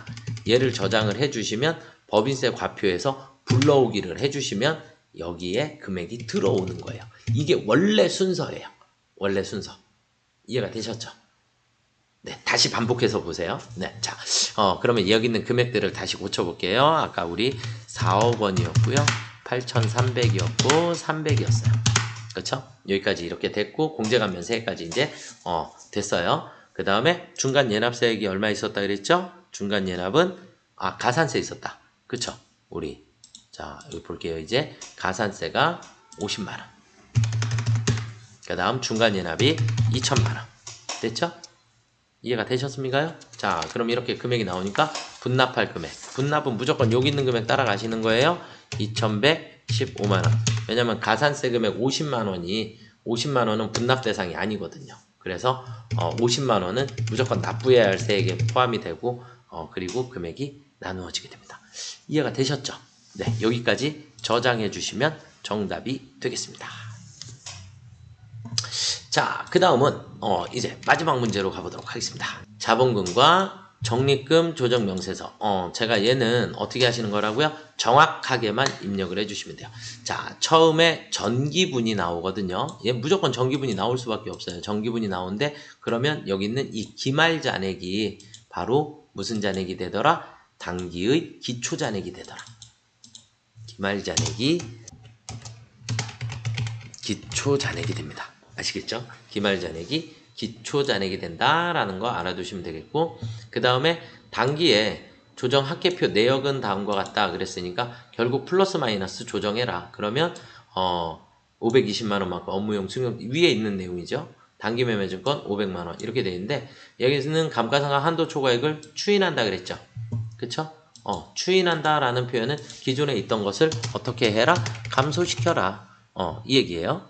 법인세 과표에서 불러오기를 해주시면 여기에 금액이 들어오는 거예요. 이게 원래 순서예요. 원래 순서. 이해가 되셨죠? 네, 다시 반복해서 보세요. 네, 자, 그러면 여기 있는 금액들을 다시 고쳐볼게요. 아까 우리 4억 원이었고요. 8,300이었고, 300이었어요. 그쵸? 여기까지 이렇게 됐고, 공제감면세액까지 이제, 됐어요. 그 다음에 중간예납세액이 얼마 있었다 그랬죠? 중간예납은, 가산세 있었다. 그쵸? 우리. 자, 여기 볼게요. 이제, 가산세가 50만원. 그 다음 중간예납이 2천만원. 됐죠? 이해가 되셨습니까요? 자, 그럼 이렇게 금액이 나오니까 분납할 금액. 분납은 무조건 여기 있는 금액 따라가시는 거예요. 2,115만원. 왜냐면 가산세 금액 50만원은 분납 대상이 아니거든요. 그래서 50만원은 무조건 납부해야 할 세액에 포함이 되고 그리고 금액이 나누어지게 됩니다. 이해가 되셨죠? 네, 여기까지 저장해 주시면 정답이 되겠습니다. 자, 그 다음은 이제 마지막 문제로 가보도록 하겠습니다. 자본금과 적립금 조정명세서. 제가 얘는 어떻게 하시는 거라고요? 정확하게만 입력을 해주시면 돼요. 자, 처음에 전기분이 나오거든요. 얘 무조건 전기분이 나올 수밖에 없어요. 전기분이 나오는데 그러면 여기 있는 이 기말잔액이 바로 무슨 잔액이 되더라? 당기의 기초잔액이 되더라. 기말잔액이 기초잔액이 됩니다. 아시겠죠? 기말잔액이 기초잔액이 된다라는 거 알아두시면 되겠고, 그 다음에 단기에 조정 합계표 내역은 다음과 같다 그랬으니까 결국 플러스 마이너스 조정해라. 그러면 520만원만큼 업무용 승용 위에 있는 내용이죠. 단기 매매증권 500만원 이렇게 되어 있는데 여기서는 감가상각 한도 초과액을 추인한다 그랬죠. 그쵸? 추인한다라는 표현은 기존에 있던 것을 어떻게 해라? 감소시켜라. 이 얘기예요.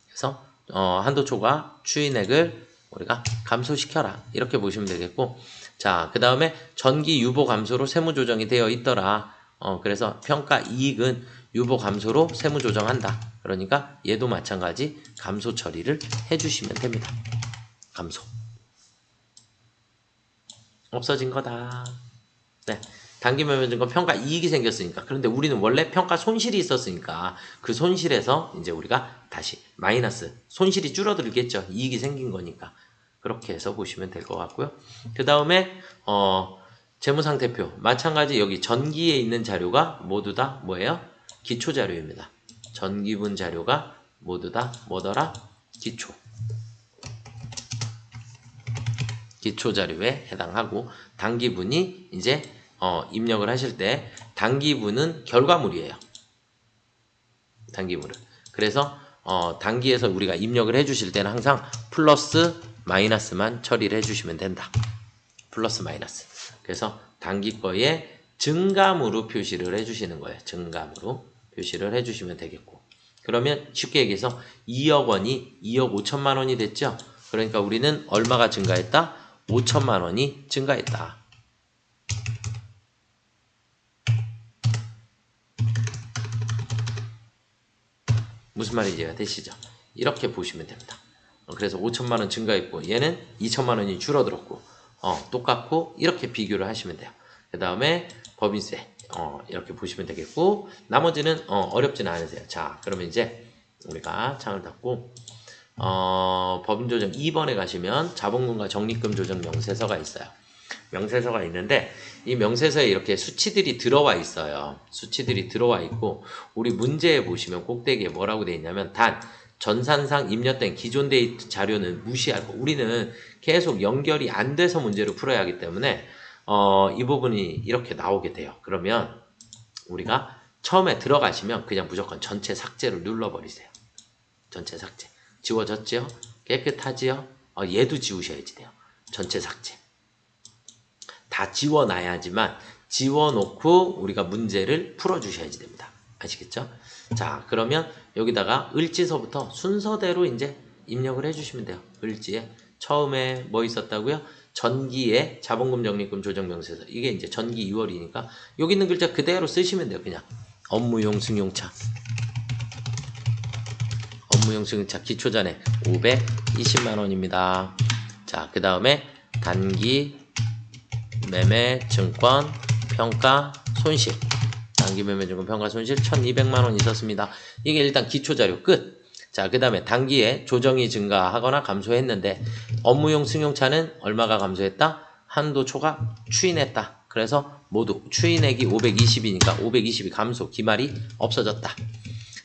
그래서 한도 초과 추인액을 우리가 감소시켜라. 이렇게 보시면 되겠고, 자, 그 다음에 전기 유보 감소로 세무 조정이 되어 있더라. 그래서 평가 이익은 유보 감소로 세무 조정한다. 그러니까 얘도 마찬가지 감소 처리를 해주시면 됩니다. 감소. 없어진 거다. 네. 단기 매매증권 평가 이익이 생겼으니까. 그런데 우리는 원래 평가 손실이 있었으니까 그 손실에서 이제 우리가 다시 마이너스, 손실이 줄어들겠죠. 이익이 생긴 거니까. 그렇게 해서 보시면 될 것 같고요. 그 다음에 재무상태표 마찬가지. 여기 전기에 있는 자료가 모두 다 뭐예요? 기초 자료입니다. 전기분 자료가 모두 다 뭐더라? 기초. 기초 자료에 해당하고, 단기분이 이제 입력을 하실 때 단기분은 결과물이에요. 단기분은. 그래서 단기에서 우리가 입력을 해주실 때는 항상 플러스 마이너스만 처리를 해주시면 된다. 플러스 마이너스. 그래서 단기 거에 증감으로 표시를 해주시는 거예요. 증감으로 표시를 해주시면 되겠고. 그러면 쉽게 얘기해서 2억 원이 2억 5천만 원이 됐죠. 그러니까 우리는 얼마가 증가했다? 5천만 원이 증가했다. 무슨 말인지 이해가 되시죠? 이렇게 보시면 됩니다. 그래서 5천만 원 증가했고 얘는 2천만 원이 줄어들었고 똑같고 이렇게 비교를 하시면 돼요. 그 다음에 법인세 이렇게 보시면 되겠고, 나머지는 어렵지는 않으세요. 자, 그러면 이제 우리가 창을 닫고 법인조정 2번에 가시면 자본금과 적립금 조정 명세서가 있어요. 명세서가 있는데 이 명세서에 이렇게 수치들이 들어와 있어요. 수치들이 들어와 있고, 우리 문제에 보시면 꼭대기에 뭐라고 되어 있냐면 단 전산상 입력된 기존 데이터 자료는 무시하고, 우리는 계속 연결이 안 돼서 문제를 풀어야 하기 때문에 이 부분이 이렇게 나오게 돼요. 그러면 우리가 처음에 들어가시면 그냥 무조건 전체 삭제를 눌러버리세요. 전체 삭제. 지워졌죠? 깨끗하지요? 얘도 지우셔야지 돼요. 전체 삭제. 다 지워놔야지만 지워놓고 우리가 문제를 풀어주셔야지 됩니다. 아시겠죠? 자, 그러면 여기다가 을지서부터 순서대로 이제 입력을 해주시면 돼요. 을지에 처음에 뭐 있었다고요? 전기에 자본금 적립금 조정 명세서. 이게 이제 전기 2월이니까 여기 있는 글자 그대로 쓰시면 돼요. 그냥 업무용 승용차. 업무용 승용차 기초잔액 520만 원입니다. 자, 그 다음에 단기 매매 증권 평가 손실. 단기 매매 증권 평가 손실 1200만 원 있었습니다. 이게 일단 기초자료 끝. 자, 그 다음에 단기에 조정이 증가하거나 감소했는데 업무용 승용차는 얼마가 감소했다? 한도 초과 추인했다. 그래서 모두 추인액이 520이니까 520이 감소, 기말이 없어졌다.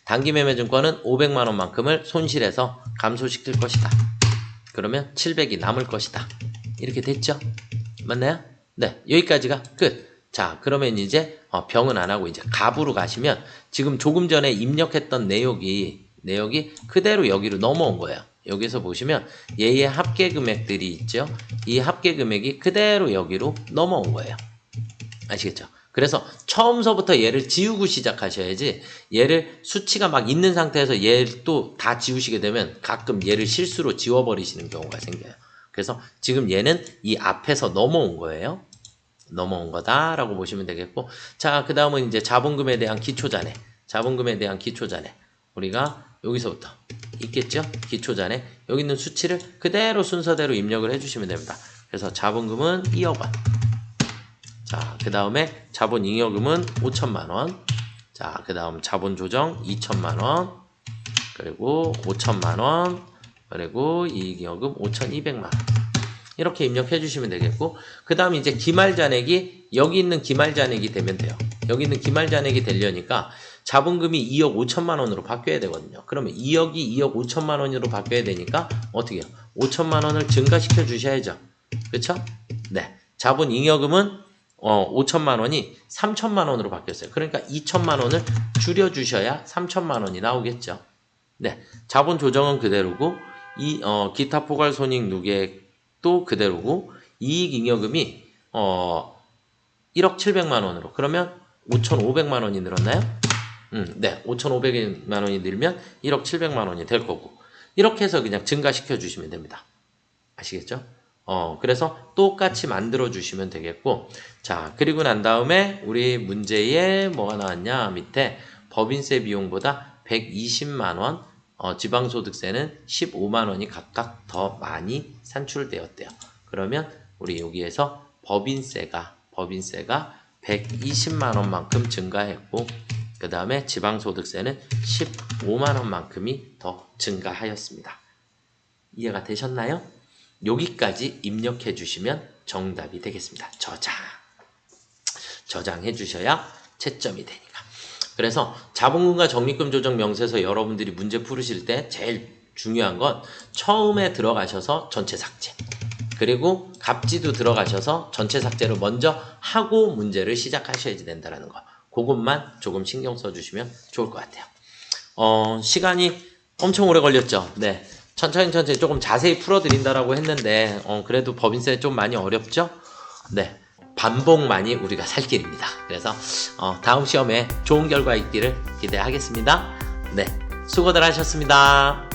단기 매매 증권은 500만 원만큼을 손실해서 감소시킬 것이다. 그러면 700이 남을 것이다. 이렇게 됐죠? 맞나요? 네, 여기까지가 끝. 자, 그러면 이제 병은 안 하고 이제 갑으로 가시면 지금 조금 전에 입력했던 내역이 그대로 여기로 넘어온 거예요. 여기서 보시면 얘의 합계 금액들이 있죠. 이 합계 금액이 그대로 여기로 넘어온 거예요. 아시겠죠? 그래서 처음서부터 얘를 지우고 시작하셔야지, 얘를 수치가 막 있는 상태에서 얘를 또 다 지우시게 되면 가끔 얘를 실수로 지워버리시는 경우가 생겨요. 그래서 지금 얘는 이 앞에서 넘어온 거예요. 넘어온 거다라고 보시면 되겠고, 자, 그 다음은 이제 자본금에 대한 기초잔액. 자본금에 대한 기초잔액. 우리가 여기서부터 있겠죠? 기초잔액. 여기 있는 수치를 그대로 순서대로 입력을 해주시면 됩니다. 그래서 자본금은 2억 원. 자, 그 다음에 자본잉여금은 5천만 원. 자, 그 다음 자본조정 2천만 원. 그리고 5천만 원. 그리고 이익잉여금 5,200만 원. 이렇게 입력해 주시면 되겠고, 그 다음 이제 기말잔액이 여기 있는 기말잔액이 되면 돼요. 여기 있는 기말잔액이 되려니까 자본금이 2억 5천만 원으로 바뀌어야 되거든요. 그러면 2억이 2억 5천만 원으로 바뀌어야 되니까 어떻게 해요? 5천만 원을 증가시켜 주셔야죠. 그렇죠? 네. 자본잉여금은 5천만 원이 3천만 원으로 바뀌었어요. 그러니까 2천만 원을 줄여주셔야 3천만 원이 나오겠죠. 네. 자본 조정은 그대로고, 기타 포괄 손익 누계도 그대로고, 이익 잉여금이 1억 700만 원으로, 그러면 5,500만 원이 늘었나요? 네. 5,500만 원이 늘면 1억 700만 원이 될 거고, 이렇게 해서 그냥 증가시켜 주시면 됩니다. 아시겠죠? 그래서 똑같이 만들어 주시면 되겠고, 자, 그리고 난 다음에 우리 문제에 뭐가 나왔냐? 밑에 법인세 비용보다 120만 원, 지방소득세는 15만 원이 각각 더 많이 산출되었대요. 그러면 우리 여기에서 법인세가 120만 원만큼 증가했고, 그 다음에 지방소득세는 15만 원만큼이 더 증가하였습니다. 이해가 되셨나요? 여기까지 입력해 주시면 정답이 되겠습니다. 저장해 주셔야 채점이 되니까. 그래서 자본금과 적립금 조정 명세서 여러분들이 문제 풀으실 때 제일 중요한 건 처음에 들어가셔서 전체 삭제, 그리고 갑지도 들어가셔서 전체 삭제를 먼저 하고 문제를 시작하셔야 된다는 거. 그것만 조금 신경 써주시면 좋을 것 같아요. 시간이 엄청 오래 걸렸죠. 네. 천천히 조금 자세히 풀어드린다라고 했는데, 그래도 법인세 좀 많이 어렵죠? 네. 반복만이 우리가 살 길입니다. 그래서, 다음 시험에 좋은 결과 있기를 기대하겠습니다. 네. 수고들 하셨습니다.